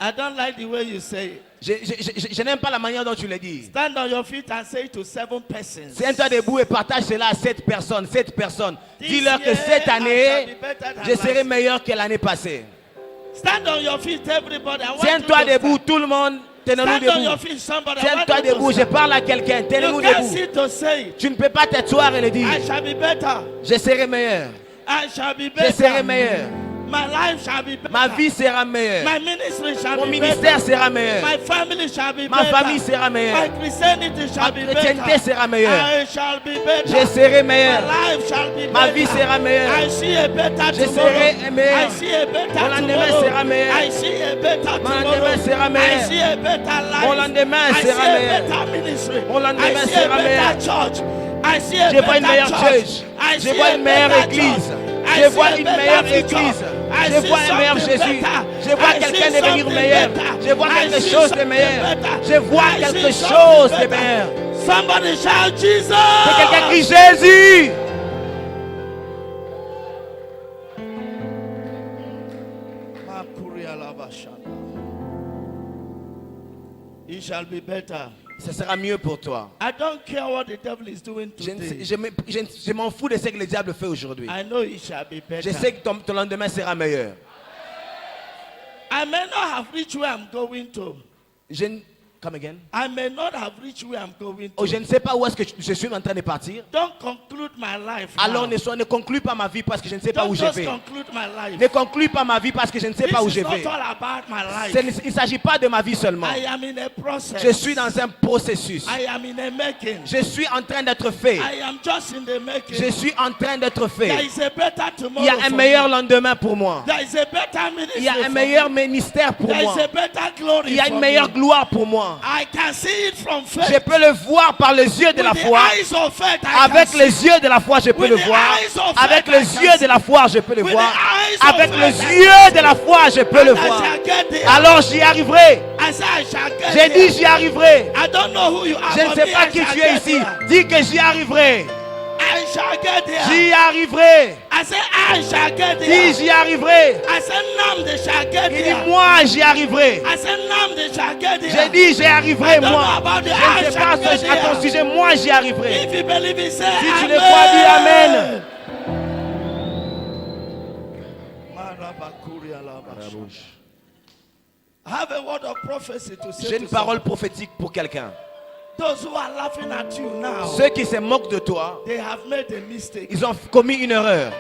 I don't like the way you say it. Je n'aime pas la manière dont tu le dis. Stand on your feet and say it to 7 persons. Tiens-toi debout et partage cela à 7 personnes. 7 personnes. This Dis-leur que year, cette I shall année, be better than je serai last. meilleur que l'année passée. Stand on your feet, everybody. I want Tiens-toi you to debout, stand. tout le monde. Tenez-nous Stand on your debout. feet, somebody. I want Tiens-toi you to debout, je stand. parle à quelqu'un. Tenez-nous You can't debout. sit to say it. Tu ne peux pas t'asseoir et le dire. I shall be better. Je serai meilleur. I shall be Je serai better. meilleur. My life shall be better. Ma vie sera meilleure. My ministry shall Mon be ministère better. sera meilleur. My family shall be Ma better. famille sera My meilleure. Christianity Ma shall be chrétienté better. sera meilleure. I shall be better. Je serai My meilleur. life shall be Ma better. vie sera meilleure. I see a better Je tomorrow. serai meilleur. I see a better Mon lendemain tomorrow. sera meilleur. I see a better Mon tomorrow. lendemain sera I meilleur. see a better life. Mon lendemain I sera see a meilleur. better ministry. Mon lendemain I see a sera better meilleur. church. I see a Je vois une better meilleure church. church. I Je see vois a une meilleure better église. church. I Je see vois a une better meilleure future. église. I Je see vois un meilleur something Jésus. better. Je vois I quelqu'un see devenir something meilleur. better. Je vois I quelque see chose de something meilleur. better. Je vois I quelque see chose something de meilleur. better. Somebody shout Jesus. Que quelqu'un crie Jésus. It shall be better. Ce sera mieux pour toi. I don't care what the devil is doing Je today. je m'en fous de ce que le diable fait aujourd'hui. I know it shall be better. Je sais que ton lendemain sera meilleur. I may not have reached where I'm going to. Come again. I may not have reached where I'm going to. Oh, je ne sais pas où est-ce que je suis en train de partir. Don't conclude my life Alors now. ne conclue pas ma vie parce que je ne sais pas Don't où je just vais. conclude my life. Ne conclue pas ma vie parce que je ne sais This pas où is je not vais. all about my life. Il ne s'agit pas de ma vie seulement. I am in a process. Je suis dans un processus. I am in a making. Je suis en train d'être fait. I am just in the making. Je suis en train d'être There fait. is a better tomorrow. Il y a un for meilleur me. lendemain pour moi. There is a better ministry. Il y a un for meilleur me. ministère pour There moi. is a better glory. Il y a for une meilleure me. gloire pour moi. I can see it from faith. Je peux le voir par les yeux de la With the foi. eyes of faith, I Avec can les see. yeux de la foi, je peux With le the voir. eyes of Avec faith, I les can yeux see. de la foi, je peux le With voir. the eyes of Avec faith, les I can yeux de la foi, je peux le And I voir. shall get there. Alors j'y arriverai. I say I shall get J'ai there. dit j'y arriverai. I don't know who you are. Je ne but sais me, pas I qui shall tu es get ici. there. Dis que j'y arriverai. I shall get there. J'y arriverai. I say I shall get Dis there. j'y arriverai. I say Nam they shall get Il dit there. moi j'y arriverai. I say Nam they shall get there. J'ai dit j'y arriverai I don't know moi. about the Je I ne sais shall pas get à ton there. sujet. Moi j'y arriverai. If you believe it, say Si tu amen. le crois, dis amen. I have a word of prophecy to say J'ai to une parole someone. prophétique pour quelqu'un. Those who are laughing at you now, Ceux qui se moquent de toi, they have made a mistake. ils ont commis une erreur.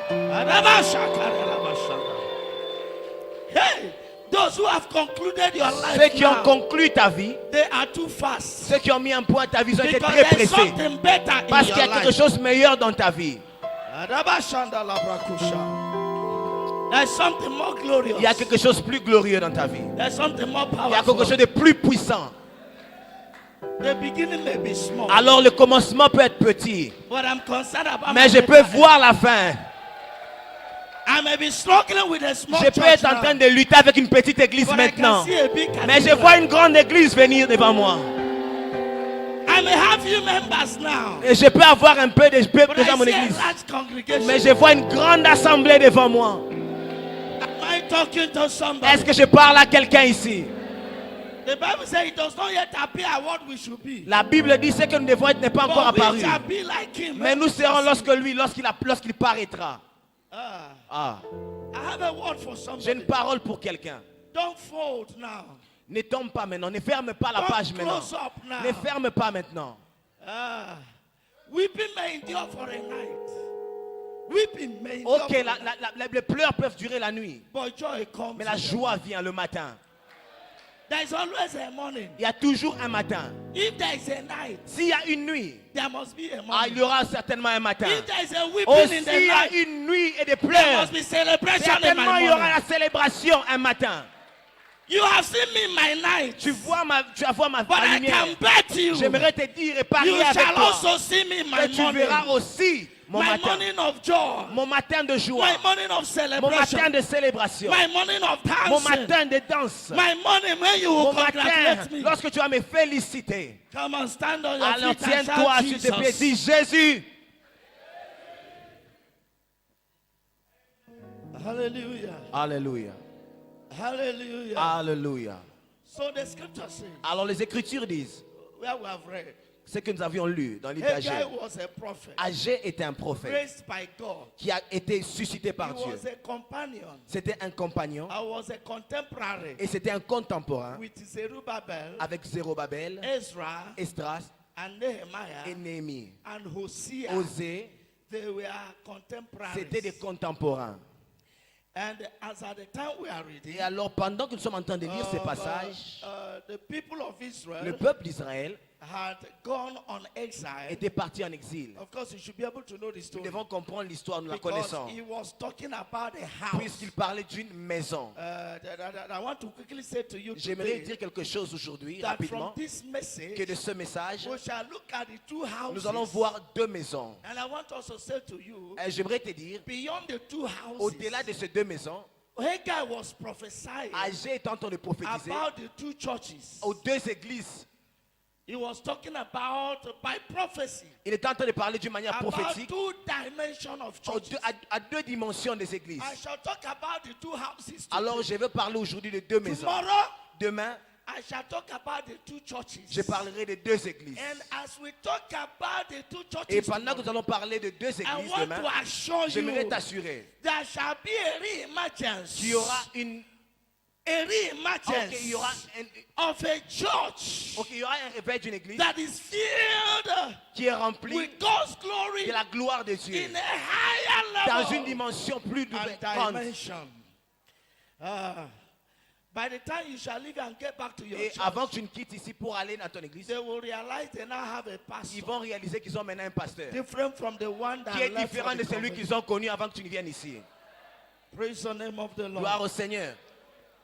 Hey, those Those who have concluded your life Ceux qui ont now, conclu ta vie, they are too fast. ceux qui ont mis un point à ta vie, ils ont été Because très there's pressés. something better in Parce qu'il y your a quelque life. chose de meilleur dans ta vie. There's something more glorious. Il y a quelque chose de plus glorieux dans ta vie. There's something more Il y a quelque powerful. chose de plus puissant. The beginning may be small, Alors le commencement peut être petit, but I'm concerned about mais my je peux later end. voir la fin. I may be struggling with a small Je peux church être en now, train de lutter avec une petite église but maintenant. I can see a big Mais je cathedral. vois une grande église venir devant moi. I may have few members now, Et je peux avoir un peu de but gens dans mon I see a église. large congregation. Mais je vois une grande assemblée devant moi. Am I talking to somebody? Est-ce que je parle à quelqu'un ici? The Bible says it does not yet appear what we should be. La Bible dit ce que nous devons être n'est pas encore But we apparu. shall be like him. Mais nous serons lorsqu'il paraîtra. Ah, I have a word for j'ai une somebody. parole pour quelqu'un. Don't fold now. Ne tombe pas maintenant, ne ferme pas la Don't page maintenant. close up now. Ne ferme pas maintenant. Weeping may endure for a night. Weeping may endure Ok, for a night. les pleurs peuvent durer la nuit. But joy comes. Mais la in the joie vient le matin. There is always a morning. Il y a toujours un matin. If there is a night, S'il y a une nuit, there must be a il morning. y aura certainement un matin. If there is a weeping Aussi, in the il y a night, une nuit et des there pleurs. must be celebration in Certainement, my il y aura morning. la célébration un matin. You have seen me in my night, Tu vas voir ma but I lumière. can bet you, J'aimerais te dire et you parier avec shall toi also see me in my que tu verras morning. aussi mon My matin. morning of joy. Mon matin de joie. My morning of Mon celebration. matin de célébration. My morning of Mon dancing. matin de danse. My morning when you will Mon matin congratulate me. lorsque tu vas me féliciter. Come on, stand on your Alors feet and tiens-toi, shout s'il te plaît, Jesus. dis Jésus. Hallelujah. Alléluia. Hallelujah. Alléluia. So the scripture says, Alors les Écritures disent, where we have read, ce que nous avions lu dans l'île d'Agé. Haggai was a prophet Agé était un prophète raised by God. qui a été suscité He par Dieu. was a companion. C'était un compagnon I was a contemporary et c'était un contemporain with Zerubbabel, avec Zérobabel, Ezra, Esdras and Nehemiah, et Néhémie. and Hosea. Osée, They were contemporaries. c'était des contemporains. And as at the time we are reading, Et alors, pendant que nous sommes en train de lire ces passages, the people of Israel le peuple d'Israël had gone on exile. était parti en exil. Of course, you should be able to know the Nous story. devons comprendre l'histoire, nous la Because connaissons. he was talking about a house. Puisqu'il parlait d'une maison. I want to quickly say to you J'aimerais today dire quelque chose aujourd'hui, that from rapidement, this message, que de ce message, we shall look at the two houses. nous allons voir deux maisons. And I want also to say to you, Et j'aimerais te dire, beyond the two houses, au-delà de ces deux maisons, Haggai was prophesying Agé est en train de prophétiser about the two churches. aux deux églises. He was talking about, by prophecy, Il est en train de parler d'une manière about prophétique two dimensions of churches. à deux dimensions des églises. I shall talk about the two houses Alors today. je veux parler aujourd'hui de deux maisons. Tomorrow, Demain, I shall talk about the two churches. je parlerai de deux églises. And as we talk about the two churches, Et pendant que nous tomorrow, allons parler de deux I églises want demain, to assure j'aimerais you t'assurer there shall be a reimagination. qu'il y aura une A il y aura reimagination of a church il y aura un réveil d'une église that is filled qui est remplie with God's glory de la gloire de Dieu in a higher dans une level dimension plus and grande. dimension. By the time you shall leave and get back to your Et church, avant que tu ne quittes ici pour aller dans ton église, they will realize they now have a ils pastor vont réaliser qu'ils ont maintenant un pasteur different from the one that qui est left for différent de the celui convent. qu'ils ont connu avant que tu ne viennes ici. Praise the name of the Lord. Gloire au Seigneur.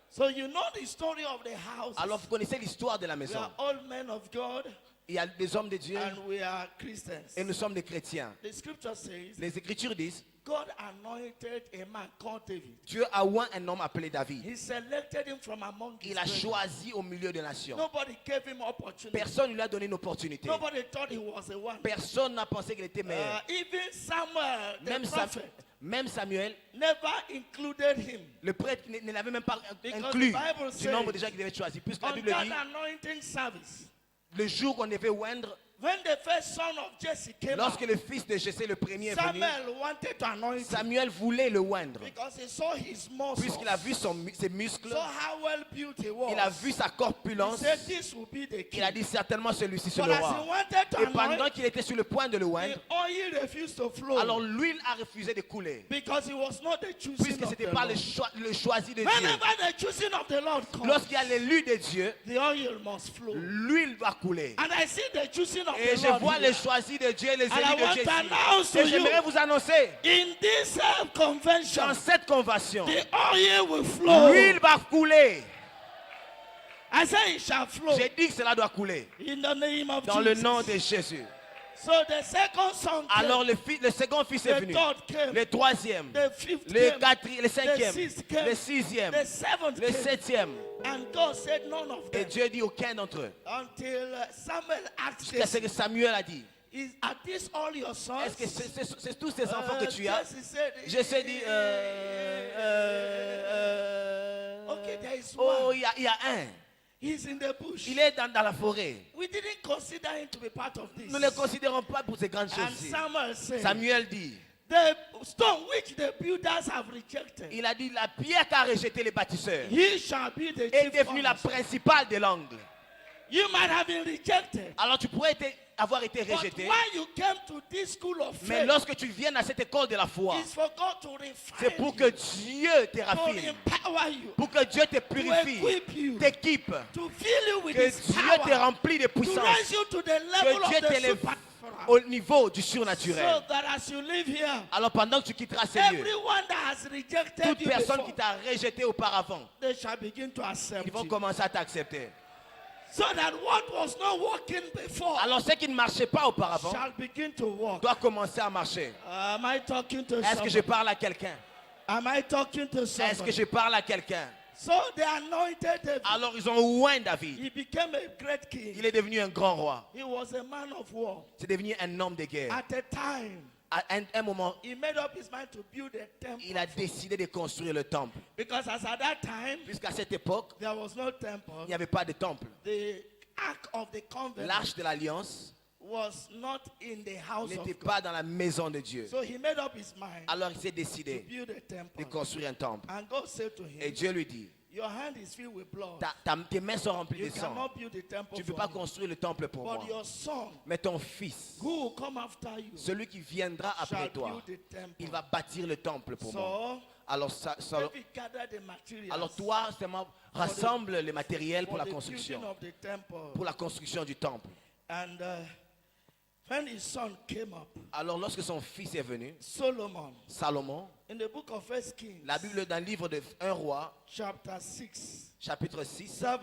So you know the story of the house. Alors vous connaissez l'histoire de la We maison. are all men of God Il y a des hommes de Dieu and we are Christians. et nous sommes des chrétiens. The scripture says Les Écritures disent, God anointed a man called David. Dieu a oint un homme appelé David. He selected him from among his Il a brethren. choisi au milieu des nations. Nobody gave him opportunity. Personne ne lui a donné une opportunité. Nobody thought he was the one. Personne n'a pensé qu'il était meilleur. Even Samuel, the Même, prophet, même Samuel, never included him. le prêtre ne l'avait même pas Because inclus the Bible du nombre says, de gens qu'il devait choisir. Puisque la On Bible that dit, anointing service, le jour qu'on devait oindre When the first son of Jesse came Lorsque out, le fils de Jessé, le premier, est venu, Samuel wanted to anoint him Samuel voulait le oindre. because he saw his muscles. Puisqu'il a vu ses muscles, So how well built he was. il a vu sa He corpulence, said this will be the king. il a dit certainement celui-ci c'est But le as he roi. wanted to Et pendant anoint, qu'il était sur le point de le the oindre, oil refused to flow. alors l'huile a refusé de couler. Because he was not the choosing Puisque of ce n'était the pas Lord. le choisi de Dieu. Whenever the choosing of the Lord comes, Lorsqu'il y a l'élu de Dieu, the oil must flow. l'huile va couler. And I see the choosing of Et the je Lord vois here. les choisis de Dieu, les And I élus de want Dieu to ici. announce to Et j'aimerais you, vous annoncer, in this convention, dans cette convention, the oil will flow. l'huile va couler. I say it shall flow. J'ai dit que cela doit couler. In the name of Dans Jesus. le nom de Jésus. So the second son came. Alors le second fils est The venu. third came. Le troisième. The fifth Le came. quatrième. Le cinquième. sixth came. Le sixième. The seventh Le came. septième. And God said none of Et them. Dieu dit aucun d'entre eux. Until Samuel asked Jusqu'à ce Jesse, que Samuel a dit, is are these all your sons? est-ce que c'est tous ces enfants que tu as? Jesse said, Jessé dit, okay, there is oh, one. il y a un. He's in the bush. Il est dans la forêt. We didn't consider him to be part of this. Nous ne le considérons pas pour ces grandes And choses-ci. Samuel said, Samuel dit, the stone which the builders have rejected, il a dit, la pierre qu'a rejeté les bâtisseurs he shall be the est chief devenue la cornerstone. principale de l'angle. You might have been rejected. Alors tu pourrais avoir été But rejeté, when you came to this school of mais faith, lorsque tu viens à cette école de la foi, it's for God to refine c'est pour you, que Dieu te to raffine, empower you, pour que Dieu te to purifie, equip you, t'équipe, to fill you with que His Dieu te power, remplit de to puissance, raise you to the level que Dieu of the t'élève supernatural. au niveau du So surnaturel. that as you live here, Alors pendant que tu quitteras ces lieux, everyone that has rejected toute you personne before, qui t'a rejeté auparavant, they shall begin to accept ils vont you. commencer à t'accepter. So that what was not working before Alors ce qui ne marchait pas auparavant shall begin to work. doit commencer à marcher. Am I talking to Est-ce que je somebody? parle à quelqu'un? Am I talking to Est-ce que somebody? je parle à quelqu'un? So they anointed David. Alors ils ont oint David. He became a great king. Il est devenu un grand roi. He was a man of war. C'est devenu un homme de guerre. At a time, À un moment, he made up his mind to build a temple. il a décidé de construire le temple. Because as at that time, Puisqu'à cette époque, there was no il temple. n'y avait pas de temple. The Ark of the Covenant L'arche de l'Alliance was not in the house n'était of God. pas dans la maison de Dieu. So he made up his mind Alors il s'est to décidé build a de temple. construire un temple. And God said to Et him, Dieu lui dit, your hand is filled with blood. tes mains sont remplies You de sang. cannot build a temple Tu ne peux for pas me. construire le temple pour moi. But your son, Mais ton fils, who will come after you, celui qui viendra shall après toi, build a temple. il va bâtir le temple pour moi. So, Alors, David gathered the materials alors toi, seulement, rassemble les matériels pour for la the construction. building of the temple. Pour la construction du temple. And when his son came up, Alors lorsque son fils est venu, Solomon, Salomon, in the book of First Kings, la Bible dans le livre de 1 roi, chapter 6, chapitre 6, 7,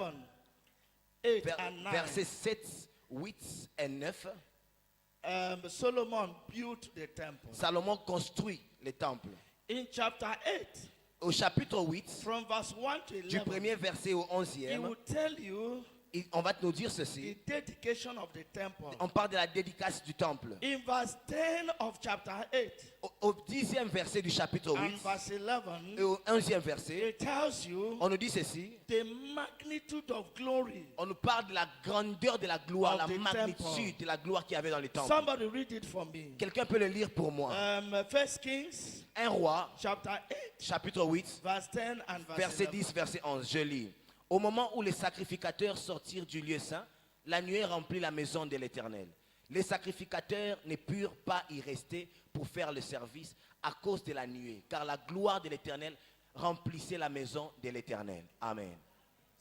8, and 9, versets 7, 8 et 9, Solomon built the temple. Salomon construit le temple. In chapter 8, Au chapitre 8, from verse 1 to du 11, premier verset au he 11e, will tell you on va nous dire the ceci. dedication of the temple. On parle de la dédicace du temple. In verse 10 of chapter 8 Au 10e verset du chapitre and 8 verse et 11, au 11e verset, it tells you on nous dit ceci. the magnitude of glory. On nous parle de la grandeur de la gloire, Of la the magnitude temple. de la gloire qu'il y avait dans le temple. Somebody read it for me. Quelqu'un peut le lire pour moi. First Kings 1 roi, chapter 8, chapitre 8, verse 10 and verse verset 11. 10, verset 11. Je lis. Au moment où les sacrificateurs sortirent du lieu saint, la nuée remplit la maison de l'Éternel. Les sacrificateurs ne purent pas y rester pour faire le service à cause de la nuée, car la gloire de l'Éternel remplissait la maison de l'Éternel. Amen.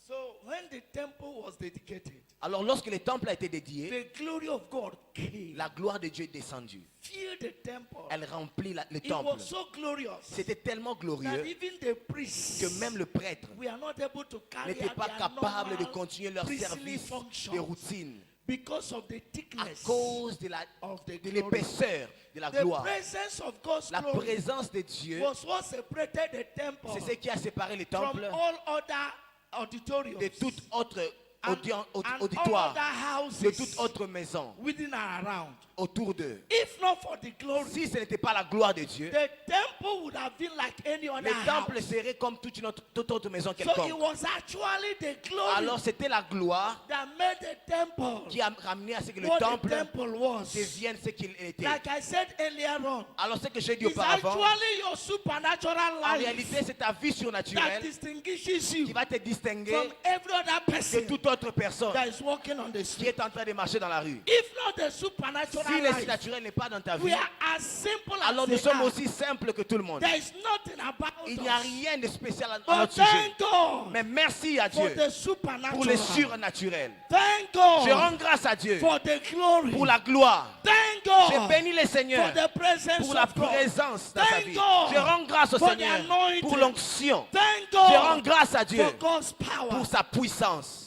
So when the temple was dedicated, Alors lorsque le temple a été dédié, the glory of God came, la gloire de Dieu est descendue. filled the temple. Elle remplit le It temple. was so glorious C'était tellement that glorieux even the priests que même le prêtre we are not able to carry n'était out pas their capable de normal continuer leur priestly service functions de routine because of the à thickness cause de of the de glory. l'épaisseur de la The gloire. presence of God's La glory présence de Dieu, was what separated the temple c'est ce qui a séparé le from temple all other auditoriums de toute autre and all auditoire, other houses de toute autre maison within and around. autour d'eux. If not for the glory, Si ce n'était pas la gloire de Dieu, the temple would have been like any other le temple house. serait comme toute autre maison So it quelconque. was actually the glory Alors c'était la gloire that made the temple qui a ramené à ce que le what the temple temple was. devienne ce qu'il était. Like I said earlier on, Alors ce que j'ai dit it's auparavant, actually your supernatural en life réalité c'est ta vie that surnaturelle distinguishes qui you va te distinguer from every other de person toute autre personne that is walking on the qui street. est en train de marcher dans la rue. If not the supernatural Si le life, surnaturel n'est pas dans ta we vie, are as simple alors as nous they sommes are. aussi simples que tout le monde. There is nothing about Il n'y a us. rien de spécial à But notre sujet. thank God Mais merci à for Dieu the supernatural. pour le surnaturel. Thank Je God rends grâce à Dieu for the glory. pour la gloire. Thank Je God bénis le for Seigneur the presence pour la of God. présence dans sa Thank vie. God Je rends grâce au for the Seigneur anointing. pour l'onction. Thank Je rends God grâce à Dieu for God's power. pour sa puissance.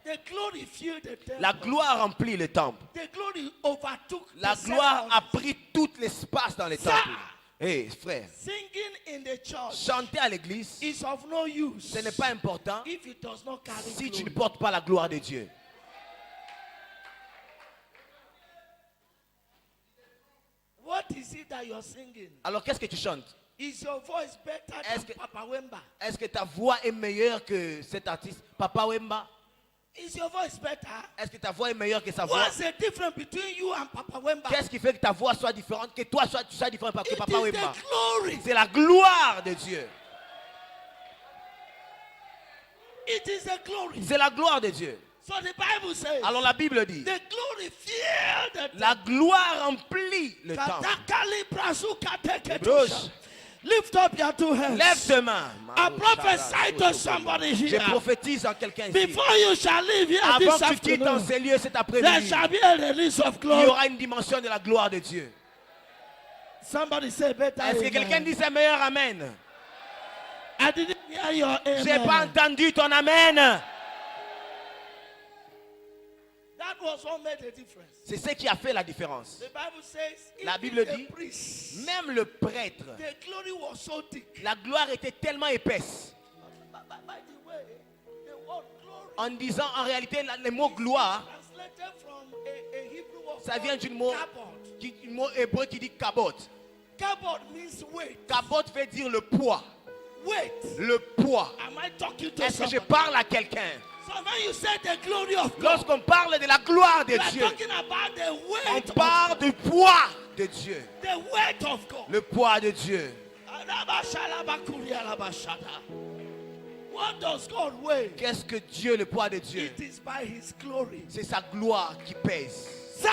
The glory filled the temple. La gloire remplit le temple. The glory overtook La the gloire a ceremonies. pris tout l'espace dans le Ça. temple. Hé, frère, Singing in the church chanter à l'église, is of no use ce n'est pas important if it does not carry si tu ne glory. portes pas la gloire de Dieu. What is it that you're singing? Alors qu'est-ce que tu chantes? Is your voice better Est-ce than que- Papa Wemba? Est-ce que ta voix est meilleure que cet artiste, Papa Wemba? Is your voice better? Est-ce que ta voix est meilleure que sa voix? What's the difference between you and Papa Wemba? Qu'est-ce qui fait que ta voix soit différente, que toi tu sois différent que It Papa is Wemba? the glory. C'est la gloire de Dieu. It is the glory. C'est la gloire de Dieu. So the Bible says, Alors la Bible dit, the glory filled the la gloire remplit le temple. Katakali prasuka teke Broche. tusha. Lift up your two hands. Lève tes mains. I prophesy to somebody Je here. prophétise en quelqu'un ici. Before you shall leave here Avant this que tu quittes dans afternoon, ces lieux cet there après-midi, shall be a release of il y glory. aura une dimension de la gloire de Dieu. Somebody say better. Est-ce que amen. quelqu'un dit un meilleur amen? I didn't hear your amen. J'ai pas entendu ton amen. That was what made the difference. C'est ce qui a fait la différence. The Bible says, La even Bible the dit, priest, même le prêtre, the glory was so thick. la gloire était tellement épaisse. By the way, the word glory En disant en réalité le mot gloire, translated from a Hebrew word ça vient called d'un mot, kabod. un mot hébreu qui dit kabot. Kabod means weight. Kabot veut dire le poids. Weight. Le poids. Am I talking to Est-ce que je somebody? parle à quelqu'un? So when you say the glory of God, Lorsqu'on parle de la gloire de you are Dieu, talking about the on weight parle du poids de Dieu. of the weight of God. Le poids de Dieu. What does God weigh? Qu'est-ce que Dieu, le poids de Dieu? It is by His glory. C'est sa gloire qui pèse. Sir,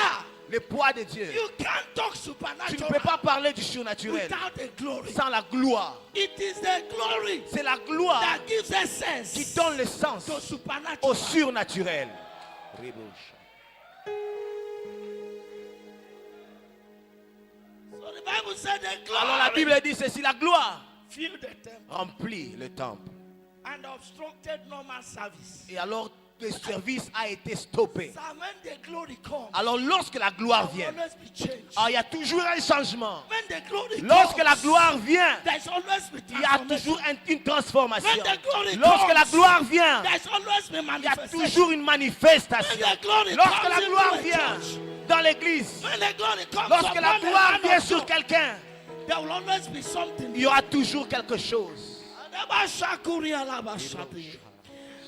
Le poids de Dieu. you can't talk Tu ne supernatural peux pas parler du surnaturel without the glory. sans la gloire. It is the glory C'est la gloire that gives qui essence donne le sens to au supernatural. surnaturel. So the Bible said the Alors la glory Bible dit ceci, la gloire filled the temple remplit le temple. and obstructed normal service. Et alors le service a été stoppé. So when the glory comes, Alors lorsque la gloire there will vient, always be change. il y a toujours un changement. When the glory Lorsque comes, la gloire vient, there's always be il y a toujours transformation. une transformation. When the glory Lorsque la comes, gloire vient, there's always be il y a manifestation. toujours une manifestation. When the glory Lorsque comes la into gloire a vient church, dans l'église, when the glory comes lorsque la upon the gloire man vient of sur God, quelqu'un, there will always be something. il y aura toujours quelque chose.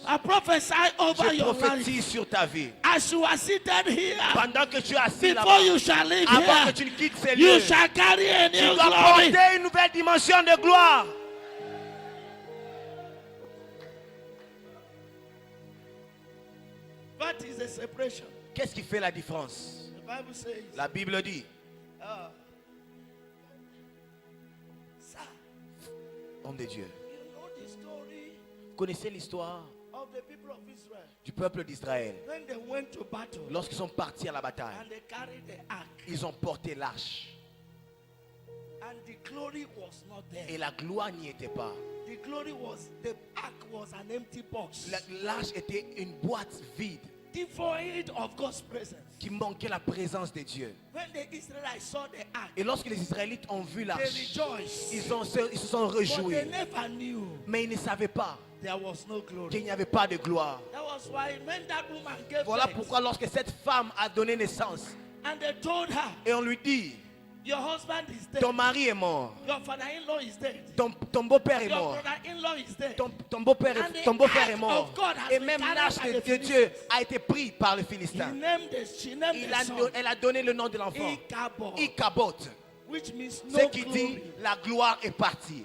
I prophesy over Je your life prophétise sur ta vie. as you are seated here. Pendant que tu es assis Before là-bas, you shall leave avant que here, tu ne quittes ces you lieux, shall carry a tu new dois glory. porter une nouvelle dimension de gloire. What is the separation? Qu'est-ce qui fait la différence? The Bible says, La Bible dit, sir, homme de Dieu, you know the story connaissez l'histoire of the people of Israel du peuple d'Israël. when they went to battle Lorsqu'ils sont partis à la bataille, and they carried the ark ils ont porté l'arche. and the glory was not there. Et la gloire n'y était pas. The glory was, the ark was an empty box, L'arche était une boîte vide devoid of God's presence. qui manquait la présence de Dieu. When the Israelites saw the ark, Et lorsque les Israélites ont vu they l'arche, rejoiced, ils se sont but réjouis. they never knew Mais ils ne savaient pas there was no glory. qu'il n'y avait pas de gloire. That was why when that woman gave Voilà birth, pourquoi lorsque cette femme a donné naissance, And they told her, Et on lui dit, your husband is dead. ton mari est mort, Your father-in-law is dead. ton beau-père est Your mort, brother-in-law is dead. ton beau-père, And the ton beau-frère est ark mort. of God has Et been même carried l'arche by de the Dieu Philistines. a été pris par le She Philistin. named the son Elle a donné le nom de l'enfant, Ichabod, Ichabod, which means ce no qui glory. dit la gloire est partie.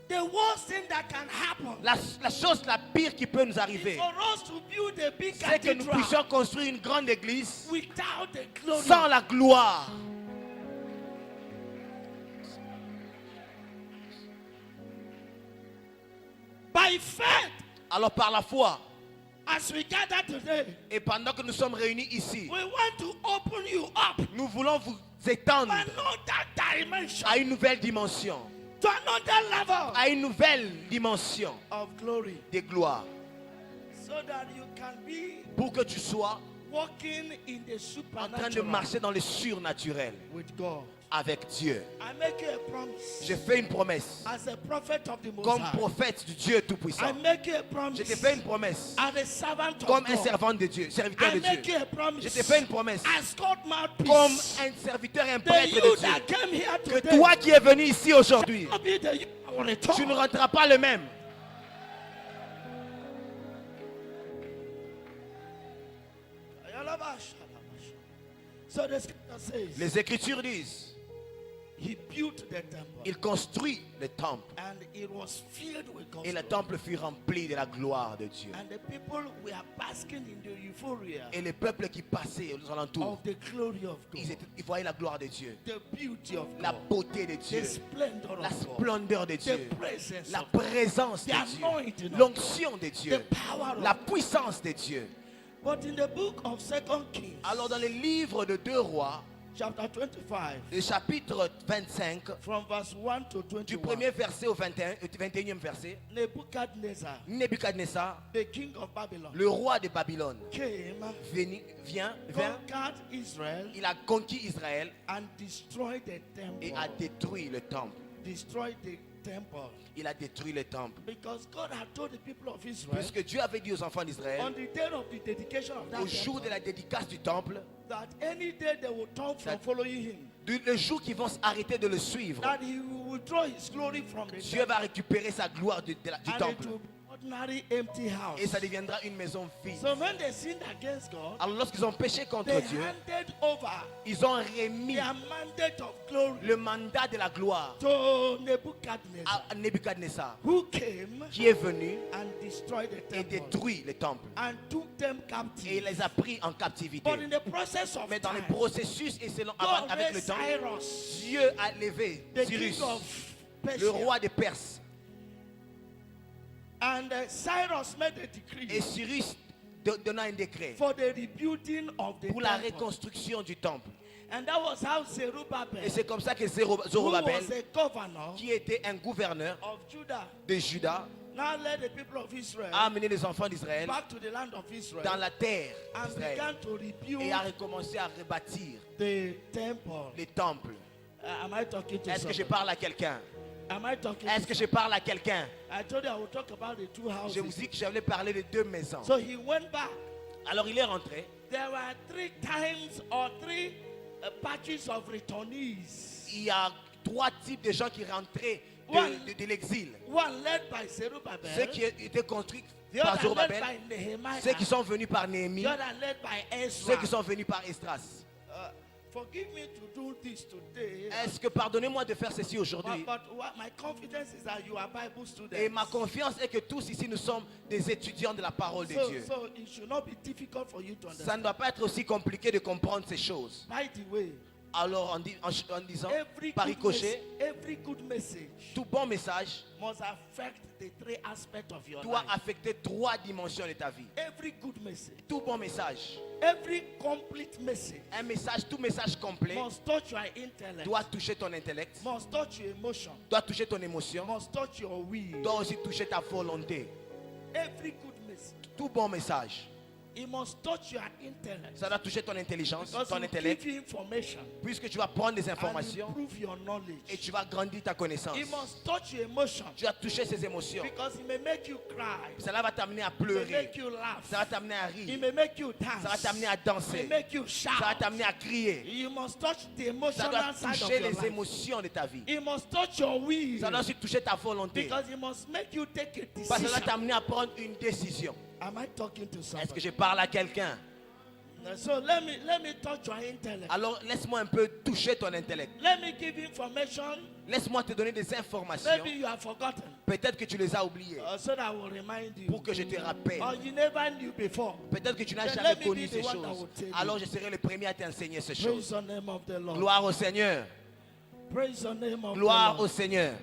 The worst thing that can happen La chose la pire qui peut nous is arriver, for us to build a big c'est que nous cathedral puissions construire une grande église without the glory. sans la gloire. By faith, Alors par la foi, as we gather today, et pendant que nous sommes réunis ici, we want to open you up nous voulons vous to étendre another dimension, à une nouvelle dimension, to another level à une nouvelle dimension of glory, de gloire, so that you can be pour que tu sois walking in the en train de supernatural marcher dans le surnaturel with God. avec Dieu. I make you a promise Je fais une promesse as a prophet of the Most comme High. prophète du Dieu I Tout-Puissant. make you a Je promise te fais une promesse as a servant of comme un God. servant de Dieu, serviteur I de make Dieu. you a promise Je te fais une promesse as God comme mouthpiece. un serviteur et un The prêtre you de that Dieu. came here Que today toi qui es venu ici aujourd'hui, will be the you that will return. tu ne rentreras pas le même. So the scripture says Les Écritures disent, he built the temple il construit le temple. and it was filled with God's Et le glory. temple fut rempli de la gloire de Dieu. And the people were basking in the euphoria Et les peuples qui passaient aux alentours, of the glory of God, ils voyaient la gloire de Dieu, the beauty of la God, beauté de Dieu, the splendor la of God, splendeur de the Dieu, presence la of God, présence the de Dieu, anointing of l'onction de the Dieu, power of la God. puissance de Dieu. But in the book of 2 Kings, Alors dans le livre de 2 Rois, chapter 25, le chapitre 25, from verse 1 to du 21, premier verset au 21e verset, Nebuchadnezzar, Nebuchadnezzar, the king of Babylon, le roi de Babylone, came, vient, conquered Israel, il a conquis Israël and destroyed the et temple. a détruit le temple. Destroyed the temple. Il a détruit le temple. Because God had told the people of Israel Puisque Dieu avait dit aux enfants on d'Israël, the day of the dedication of that au jour de temple, la dédicace du temple, that any day they will turn from That- following him, le jour qu'ils vont arrêter de le suivre, that he will withdraw his glory from the Dieu temple, va récupérer sa gloire du and it temple. will be ordinary empty house. Et ça deviendra une maison vide. So when they sinned against God, Alors lorsqu'ils ont péché contre they Dieu, handed over ils ont remis their mandate of glory le mandat de la gloire to Nebuchadnezzar, à Nebuchadnezzar, who came qui est venu and destroyed the et temple détruit le temple. and took them Et il captive. les a pris en captivité. But in the process of Mais dans le time, processus et selon, God avec le raised temps, Cyrus, Dieu a levé the Cyrus, king of le Persia, roi de Perse. and Cyrus made a decree Et Cyrus donna un décret for the rebuilding of the pour la temple. reconstruction du temple. And that was how Zerubbabel, Et c'est comme ça que who Zorobabel, was a governor qui était un gouverneur of Judah, de Juda, now led the people of Israel a amené les enfants d'Israël back to the land of Israel dans la terre and d'Israël began to rebuild et a recommencé à rebâtir the temple. les temples. Am I talking to Est-ce que je somebody? parle à quelqu'un? Am I talking Est-ce to que je parle à quelqu'un? I told you I would talk about the two houses. Je vous dis que j'allais parler de 2 maisons. So he went back. Alors il est rentré. There were 3 times or 3 batches of returnees. Il y a 3 types de gens qui rentraient One. de l'exil. One led by Zerubbabel, Ceux qui étaient construits the par other led Zorobabel, by Nehemiah, ceux qui sont venus par Néhémie, the other led by ceux Ezra. qui sont venus par Esdras. Forgive me to do this today. Est-ce que pardonnez-moi de faire ceci aujourd'hui? But what my confidence is that you are Bible students. Et ma confiance est que tous ici nous sommes des étudiants de la parole de Dieu. So it should not be difficult for you to Ça understand. ne doit pas être aussi compliqué de comprendre ces choses. By the way, Alors en disant, every par good, ricochet, every good message tout bon message must affect the 3 aspects of your doit life. affecter 3 dimensions de ta vie. Every good message, Tout bon message, every complete message tout message complet must touch your intellect, doit toucher ton intellect, must touch your emotion, doit toucher ton émotion, must touch your will. doit aussi toucher ta volonté. Every good message Tout bon message It must touch your intellect. Ça doit toucher ton intelligence, Because ton it intellect. gives you information Puisque tu vas prendre des and informations improve your et knowledge. tu vas grandir ta connaissance. It must touch your emotion. Tu vas toucher ses émotions. Because it may make you cry. Cela va t'amener à It may pleurer. make you laugh. Ça va t'amener à It rire. may make you dance. Ça va t'amener à It danser. may make you Ça va shout. t'amener à crier. You must touch the Ça emotional doit side of toucher your les life. émotions de ta vie. It must touch your will. Ça doit aussi toucher ta volonté. Because it must make you take a Parce que ça va decision. t'amener à prendre une décision. Am I talking to Est-ce que somebody? je parle à quelqu'un? So let me touch your intellect. Alors laisse-moi un peu toucher ton intellect. Let me give you information. Laisse-moi te donner des informations. Maybe you have forgotten. Peut-être que tu les as oubliées. So that I will remind you. Pour que je te rappelle. Or you never knew before. Peut-être que tu n'as Then jamais let me connu be the ces one that choses. will tell you. Alors je serai le premier à t'enseigner ces Praise choses. the name of the Lord. Gloire au Seigneur. Praise the name of Gloire the au Lord. Seigneur.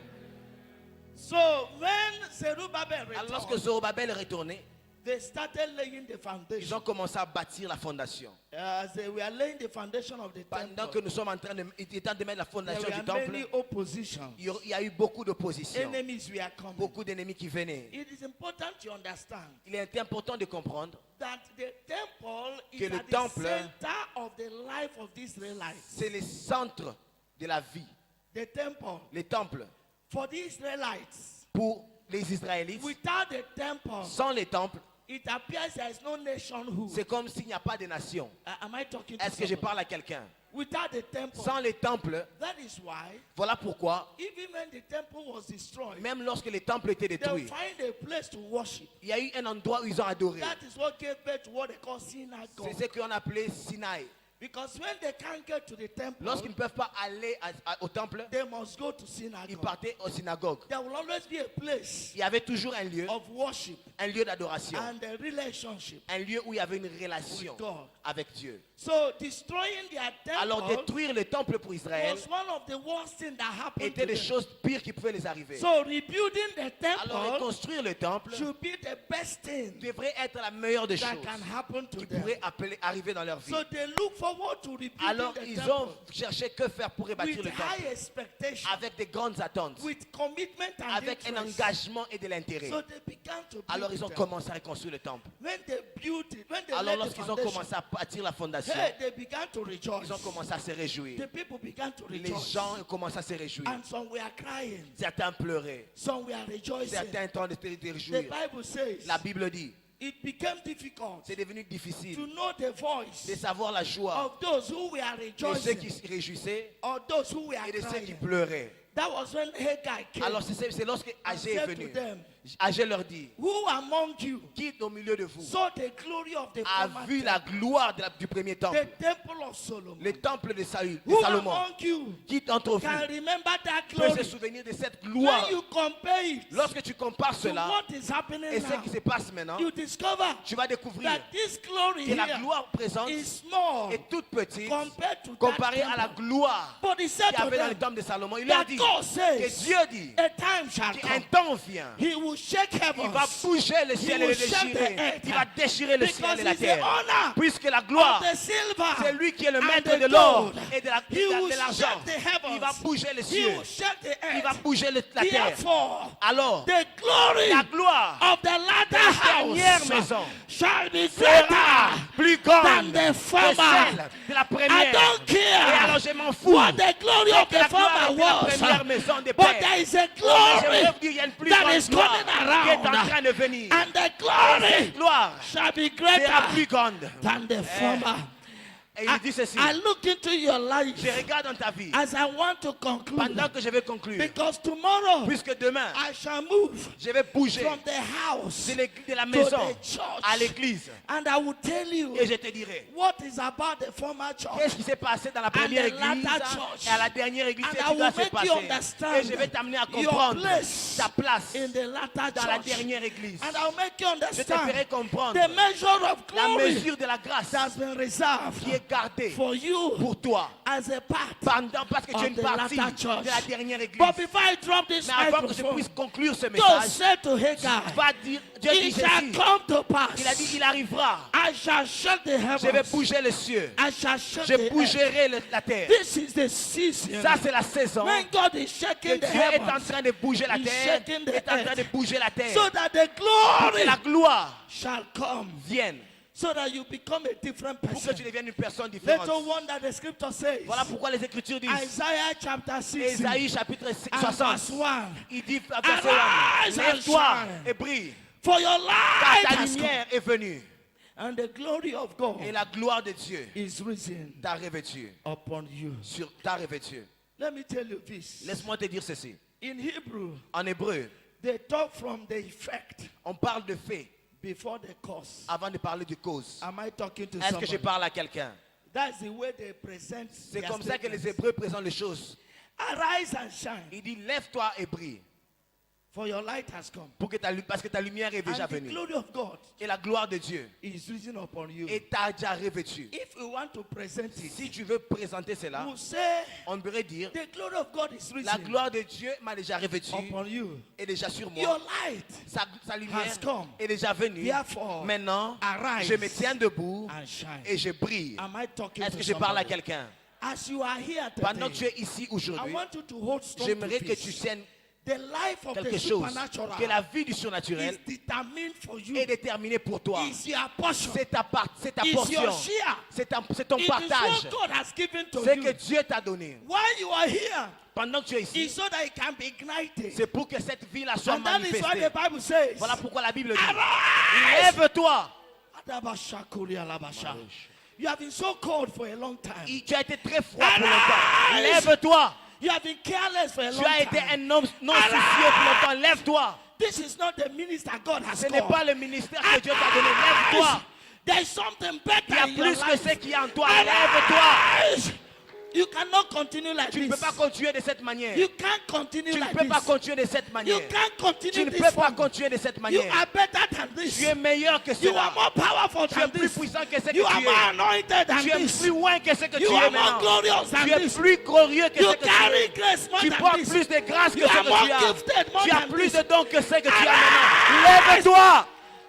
So when Zerubbabel Alors lorsque returned, Zorobabel est retourné, they started laying the ils foundation. ont commencé à bâtir la fondation. As they were laying the foundation of the Pendant que temple, nous sommes en train de mettre la there fondation du were temple, many oppositions. il y a eu beaucoup d'opposition. Enemies were coming. Beaucoup d'ennemis qui venaient. It is important to understand Il est important de comprendre that the temple que is le at the temple, center of the life of the Israelites. c'est le centre de la vie. The temple Les temples, for the Israelites. pour les Israélites, Without the temple, sans les temples, it appears there is no nationhood. c'est comme s'il n'y a pas de nation. Am I talking to Est-ce que je somebody? parle à quelqu'un? Without the temple, Sans les temples, that is why voilà pourquoi, even when the temple was destroyed, même lorsque les temples étaient they détruits, find a place to worship. il y a eu un endroit où ils ont adoré. That is what gave birth to what they call C'est synagogue. ce qu'on appelait Sinaï. Because when they can't get to the temple, Lorsqu'ils ne peuvent pas aller au temple, they must go to ils synagogue. partaient aux synagogues. There will always be a place Il y avait toujours un of worship lieu d'adoration, and a relationship. un lieu où il y avait une relation With God. avec Dieu. So destroying their Alors temple détruire le temple pour Israël was one of the worst things that happened était to des them. choses pires qui pouvaient les arriver. So rebuilding the Alors temple reconstruire le temple should be the best thing devrait être la meilleure des that choses can happen to qui them. pourrait arriver dans leur vie. So they look forward to rebuilding Alors the ils ont temple cherché que faire pour rebâtir with le high temple expectation, avec des grandes attentes, with commitment and avec un interest. engagement et de l'intérêt. So they began to build Alors ils ont the temple. commencé à reconstruire le temple. When they built it, when they Alors laid the lorsqu'ils ont foundation, commencé à bâtir la fondation, hey, they began to rejoice. ils ont commencé à se réjouir. The people began to Les rejoice. gens ont commencé à se réjouir. And some were crying, Certains pleuraient. some were rejoicing. Certains en train de se The réjouir. Bible says La Bible dit, it became difficult c'est devenu to difficile know the voice de savoir la joie of those who were de ceux qui rejoicing se réjouissaient or those who were et de ceux qui crying. pleuraient. That was when Haggai came Alors c'est lorsque Agé est said to venu. them, Agé leur dit, who among you qui au milieu de vous saw the glory of the a former vu la temple, gloire du premier temple, the temple of Solomon? le temple de Who Salomon? among you Qui d'entre vous can remember that peut glory? se souvenir de cette gloire? When you compare it Lorsque tu compares to cela what is happening et ce now, qui se passe maintenant, you discover tu vas découvrir that this glory que la here gloire présente is small est toute petite compared to comparée that à la temple. gloire But he said qu'il y to avait dans le them temple de Salomon. Il leur that dit God que says Dieu dit a time shall qu'un come. temps vient. He will shake Il va heavens bouger le ciel et le will shake the déchirer. earth. Il va déchirer le ciel because et la he's the terre. honor Puisque la of gloire, the silver c'est lui qui est le and maître the de l'or gold. et de He will l'argent. shake the heavens. Il va bouger les He cieux. will shake the Il va earth. bouger la terre. Therefore, Alors, the glory la gloire of the latter dernière house maison shall be sera greater plus than grande the que former. celle de la I première. don't Et alors care je m'en fous. what the glory of Que la the gloire former était la was, première maison des but pères. there is a Mais glory j'aimerais vous dire, il y a une plus that grande is gloire coming qui est en around, train de venir. and the Et glory cette gloire shall be sera plus greater grande. than the former. Et il dit ceci. I look into your life Je regarde dans ta vie as I want to conclude, pendant que je vais conclure. because tomorrow Puisque demain, I shall move je vais bouger from the house de la to maison the church, à l'église. and I will tell you Et je te dirai what is about the former church. qu'est-ce qui s'est passé dans la première the église latter church. et à la dernière église. And C'est I ce qui doit will se make you passer. understand Et je vais t'amener à your comprendre place ta place in the latter dans la church. dernière église. And I'll make you Je te ferai understand comprendre the measure of la glory mesure de la grâce that has been reserved qui est gardée for you pour toi. as a part Parce que tu es of une the partie latter church. de la dernière église. But before I drop this Mais avant que je microphone, puisse conclure ce God message, said to Haggai, va dire, Dieu dit it shall ceci. come to pass. Il a dit, il arrivera. I shall shut the Je vais heavens. bouger les cieux. I shall shut Je the earth. bougerai la terre. This is the season Ça, c'est la saison when God is que shaking the Dieu est en heavens train de bouger la He's terre. shaking the Est en train earth. de bouger la terre. so that the Pour que glory la gloire shall come. vienne. so that you become a different pour que person. tu deviennes une personne Little différente. wonder the scripture says. Voilà pourquoi les Écritures disent, Isaiah chapter 60 Ésaïe chapitre and verse 60, 1. il dit, verset Arise 1, and lève-toi shine. et brille, For your car light ta has come, lumière est venue, and the glory of God et la gloire de Dieu is risen t'a revêtu, upon you. t'a revêtu. Let me tell you this. Laisse-moi te dire ceci. In Hebrew, En hébreu, they talk from the effect on parle de fait before the cause. avant de parler de cause. Am I talking to Est-ce que je somebody? parle à quelqu'un? That's the way they present. C'est their comme ça que les statements. Hébreux présentent les choses. Arise and shine, Il dit, lève-toi et brille, for your light has come. pour que parce que ta lumière est déjà And the venue. glory of God Et la gloire de Dieu is risen upon you. est t'a déjà revêtu. If you want to present it, Si tu veux présenter cela, you say, on devrait dire, the glory of God is la risen gloire de Dieu m'a déjà revêtu, upon you. est déjà sur Your moi. light Sa lumière has come. est déjà venue. Therefore, Maintenant, arise je me tiens debout and shine. et je brille. Am I talking Est-ce to que je parle à somebody? quelqu'un? As you are here Pendant que tu today, es ici I aujourd'hui, want you to hold strong j'aimerais to que tu this. tiennes The life of quelque the chose, supernatural que la vie du surnaturel is determined for you. est déterminée pour toi. Is your portion. C'est ta Is portion. your share. C'est ton It is partage. what God has given to C'est you. que Dieu t'a donné. While you are here, Pendant que tu es ici, it's so that it can be ignited. c'est pour que cette vie-là soit And that is why manifestée. the Bible says, Voilà pourquoi la Bible dit, arise! lève-toi. Adabashakuri alabasha. You have been so cold for a long time. Tu as été très froid pour longtemps. Lève-toi. You have been careless for a long Tu as été time. un homme non soucieux pour longtemps. Lève-toi. This is not the minister God has Ce n'est called. pas le ministère que Dieu t'a donné. Lève-toi. There is something better Il y a in your plus que life. ce qui est en toi. Lève-toi. Arise! You cannot continue like Tu ne peux this. pas continuer de cette manière. You can't continue Tu ne like peux pas this. continuer de cette You manière. can't Tu continue ne this peux pas form. continuer de cette You manière. are better than this. Tu es meilleur que You cela. are more powerful Tu es than plus this. puissant que ce que You tu are more es. anointed than Tu es this. plus loin que ce que You tu es are more maintenant. glorious Tu than es this. plus glorieux que You ce que tu carry es. grace more Tu than portes this. plus de grâce que You ce are que more tu as. gifted more Tu as than plus this. de dons que ce que tu as Arise! maintenant. Lève-toi.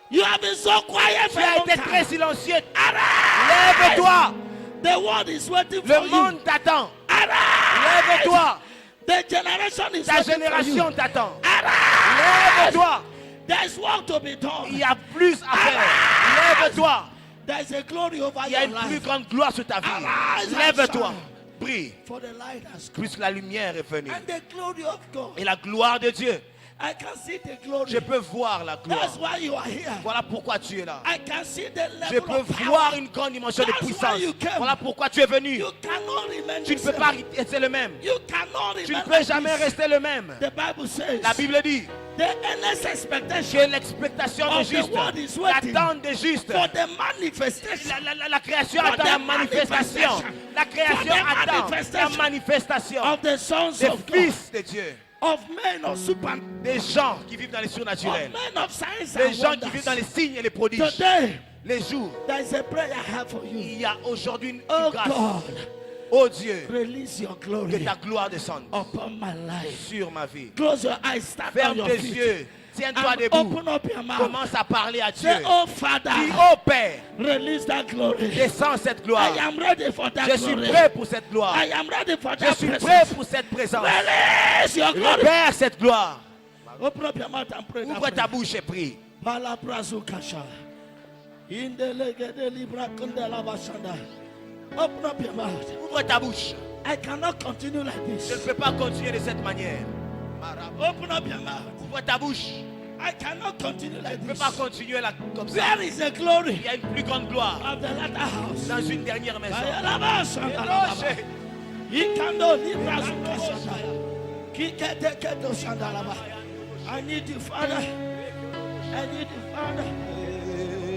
You have been so quiet Tu for a as long été très time. silencieux. Arise! Lève-toi. The world is waiting for Le you. monde t'attend. Arise! Lève-toi. The generation is Ta waiting for génération you. t'attend. Arise! Lève-toi. There's work to be Il done. y a plus à faire. Lève-toi. There's a glory over Il y a your une plus life. grande gloire sur ta vie. Arise and Lève-toi. shine. Brille. For the light has come. Puisque la lumière est venue. And the glory of God. Et la gloire de Dieu. I can see the glory. Je peux voir la gloire. That's why you are here. Voilà pourquoi tu es là. I can see the Je level peux of power. voir une grande dimension de That's why puissance. you came. Voilà pourquoi tu es venu. You cannot remain Tu ne the peux same. pas rester le même. You cannot Tu ne remain peux like jamais this. rester le même. The Bible says La Bible dit the endless expectation que l'expectation des of the justes, world is waiting l'attente des justes, for the manifestation. la création For attend the la manifestation. manifestation. La création For the attend la manifestation manifestation of the sons des of God, fils de Dieu. of men of super, Des gens qui vivent dans les of surnaturels. men of science Des and gens qui vivent dans wonders. les signes et les prodiges. Today, Les jours, there is a prayer I have for you. il y a aujourd'hui une Oh grâce. God, Oh Dieu, release your que glory ta gloire descende upon my life. sur ma vie. Close your eyes, stand on Ferme your tes feet, yeux. Tiens-toi and debout. open up your mouth. Commence à parler à Dieu. Say, oh Father, Dis, oh Père, release that glory. descends cette gloire. I am ready for that Je suis glory. prêt pour cette gloire. I am ready for Je that suis prêt presence. pour cette présence. Release your glory. Libère cette gloire. Open up your mouth and pray. that Ouvre ta prayer. bouche et prie. Palabrazukasha. Indelegede libra kundela bashanda. Open up your mouth. Ouvre ta bouche. I cannot continue like Je ne this. peux pas continuer de cette manière. Open up your mouth. Ouvre ta bouche. I cannot continue like Je ne peux this. pas continuer là, comme ça. Where is the glory Il y a une plus grande gloire of the latter house? dans une dernière maison. Ayalabashandalaba. Ikando librazukashanda. Kiketeketo shandalaba. I need you, Father. I need you, Father.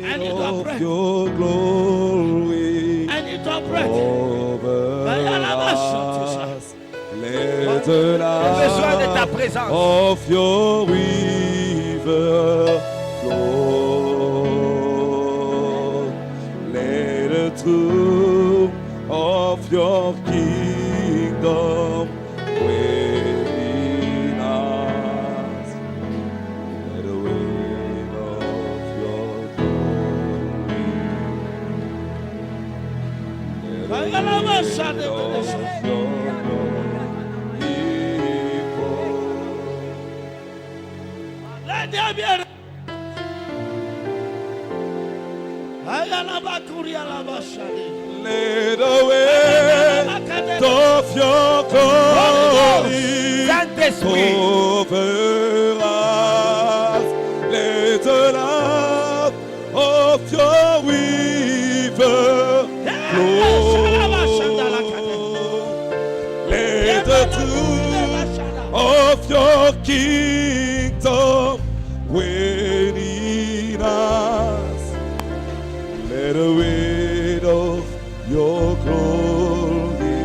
I need to of pray. your glory I need to pray. over us. Let the J'ai besoin de ta light présence. of your river flow. Let the truth of your kingdom within us. Let the wind of your glory. Let the wind of your glory fall. Let there be a Let the weight of your glory Saint-Esprit, over us. Let the love of your river flow. Let the truth of your kingdom within us. Let the weight of your glory,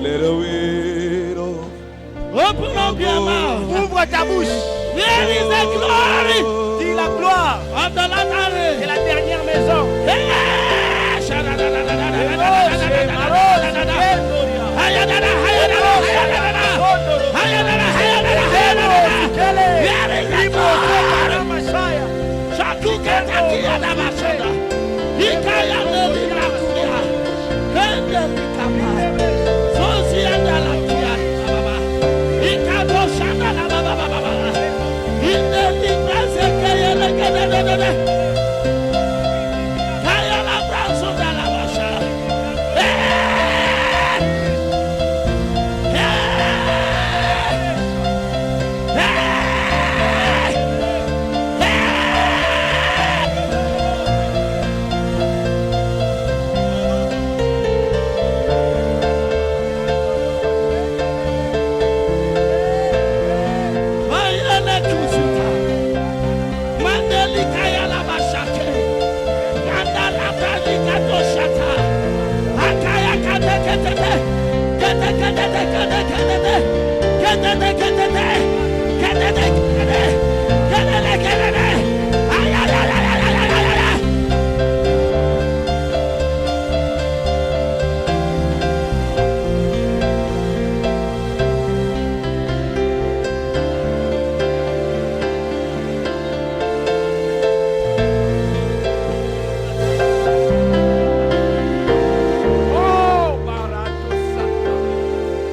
let the weight of Open up your mouth. ouvre ta bouche. There is a glory Dis la gloire of the de latter. la dernière maison.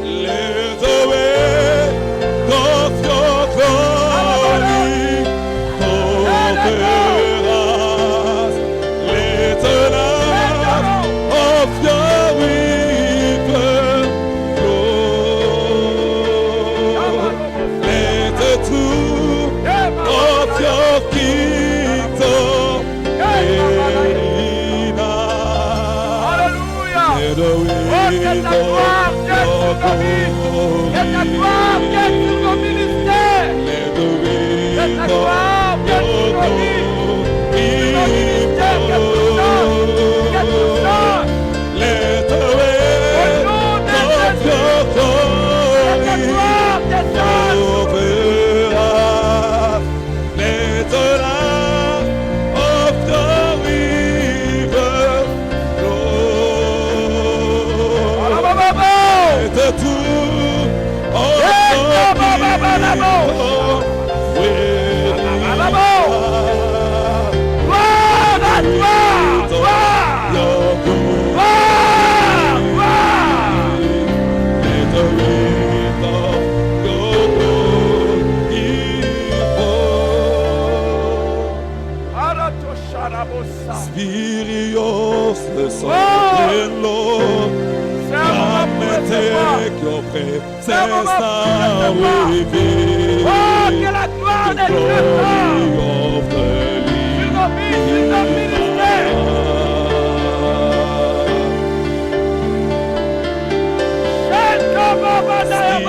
let the weight of your glory over us. Let the love of your river flow. Let the truth of your kingdom reign us. Let the weight of your glory. Let the weight of your glory flow. Let the weight of your glory over us. Let the love of the river flow. Let the truth of your Spirios, the sovereign Lord, come and take your presence now with me. The glory of the living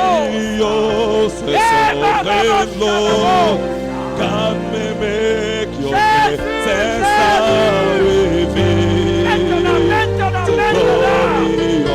Spirios, the sovereign Lord, come and make your presence now with me. The glory of the living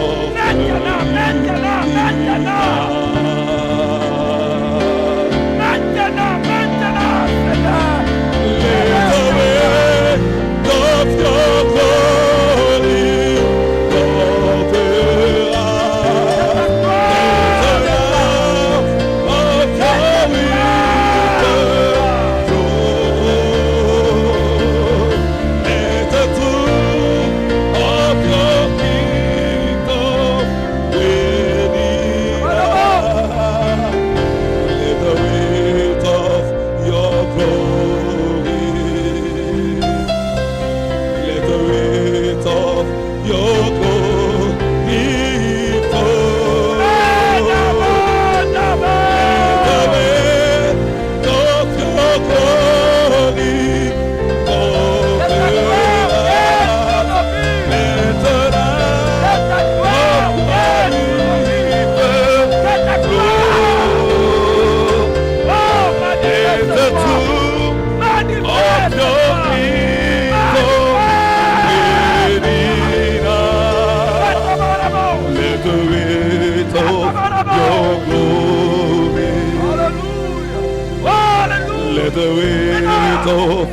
Doeto,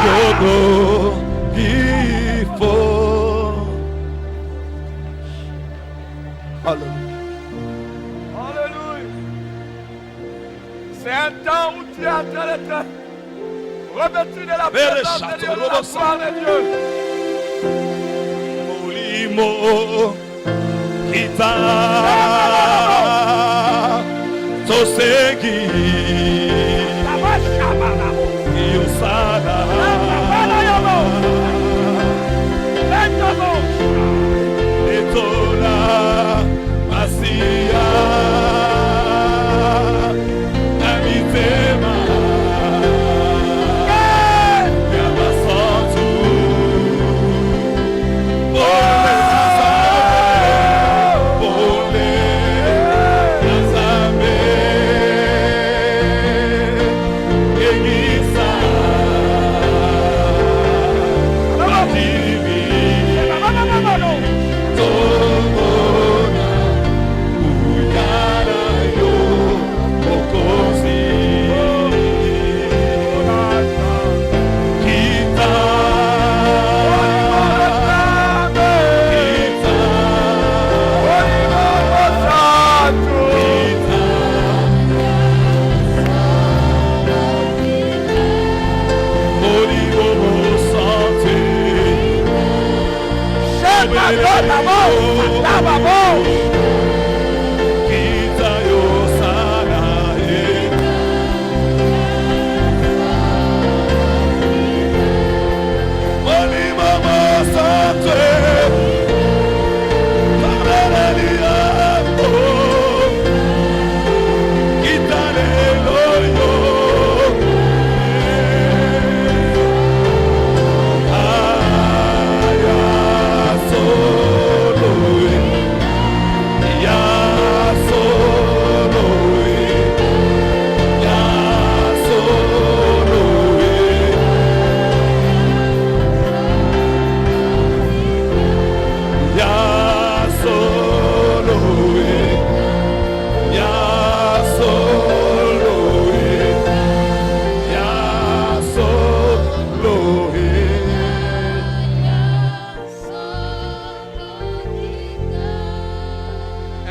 Yogo, Gifo. Alléluia. C'est un temps où tu es en train d'être revêtu de la présence de Dieu, de la gloire de Dieu. Molimo, Kita, Tosegi, Yosada, Etola, Masia, Namitema, Yabasantu, Ole, Nazabe, Egisa, Madivi, Togona, Uyara yo, Okosi, Kita,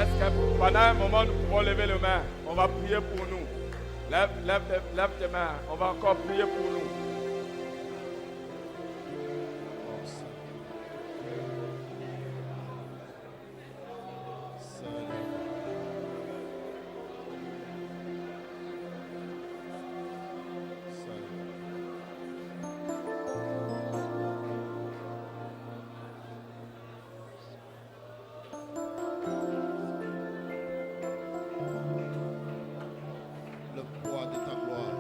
Est-ce que pendant un moment nous pouvons lever les mains? On va prier pour nous. Lève tes mains. On va encore prier pour nous. Le poids de ta gloire.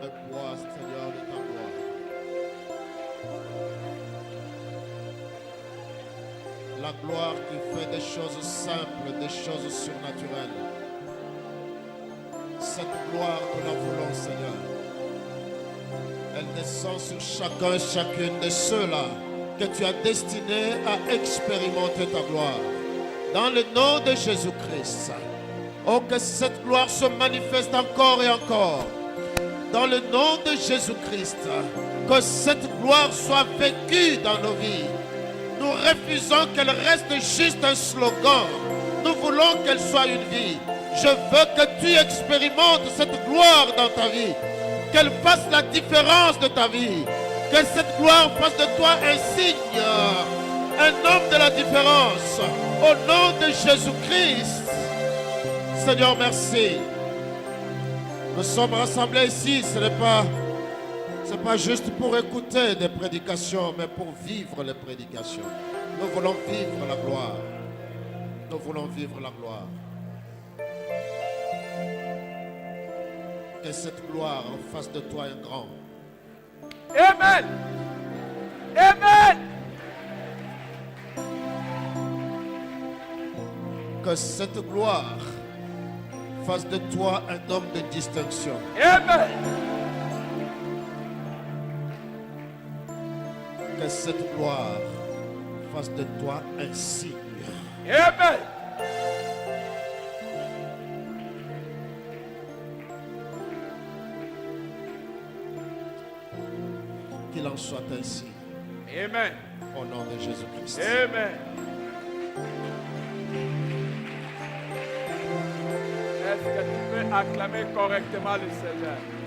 Le poids, Seigneur, de ta gloire. La gloire qui fait des choses simples, des choses surnaturelles. Cette gloire que nous voulons, Seigneur. Elle descend sur chacun, chacune de ceux-là que tu as destinés à expérimenter ta gloire. Dans le nom de Jésus-Christ. Oh, que cette gloire se manifeste encore et encore. Dans le nom de Jésus-Christ. Que cette gloire soit vécue dans nos vies. Nous refusons qu'elle reste juste un slogan. Nous voulons qu'elle soit une vie. Je veux que tu expérimentes cette gloire dans ta vie. Qu'elle fasse la différence de ta vie. Que cette gloire fasse de toi un signe, un homme de la différence. Au nom de Jésus-Christ. Seigneur, merci. Nous sommes rassemblés ici. Ce n'est pas juste pour écouter des prédications, mais pour vivre les prédications. Nous voulons vivre la gloire. Nous voulons vivre la gloire. Que cette gloire fasse de toi un grand. Amen. Amen. Que cette gloire fasse de toi un homme de distinction. Amen. Que cette gloire fasse de toi un signe. Amen. Qu'il en soit ainsi. Amen. Au nom de Jésus-Christ. Amen. Est-ce que tu peux acclamer correctement le Seigneur?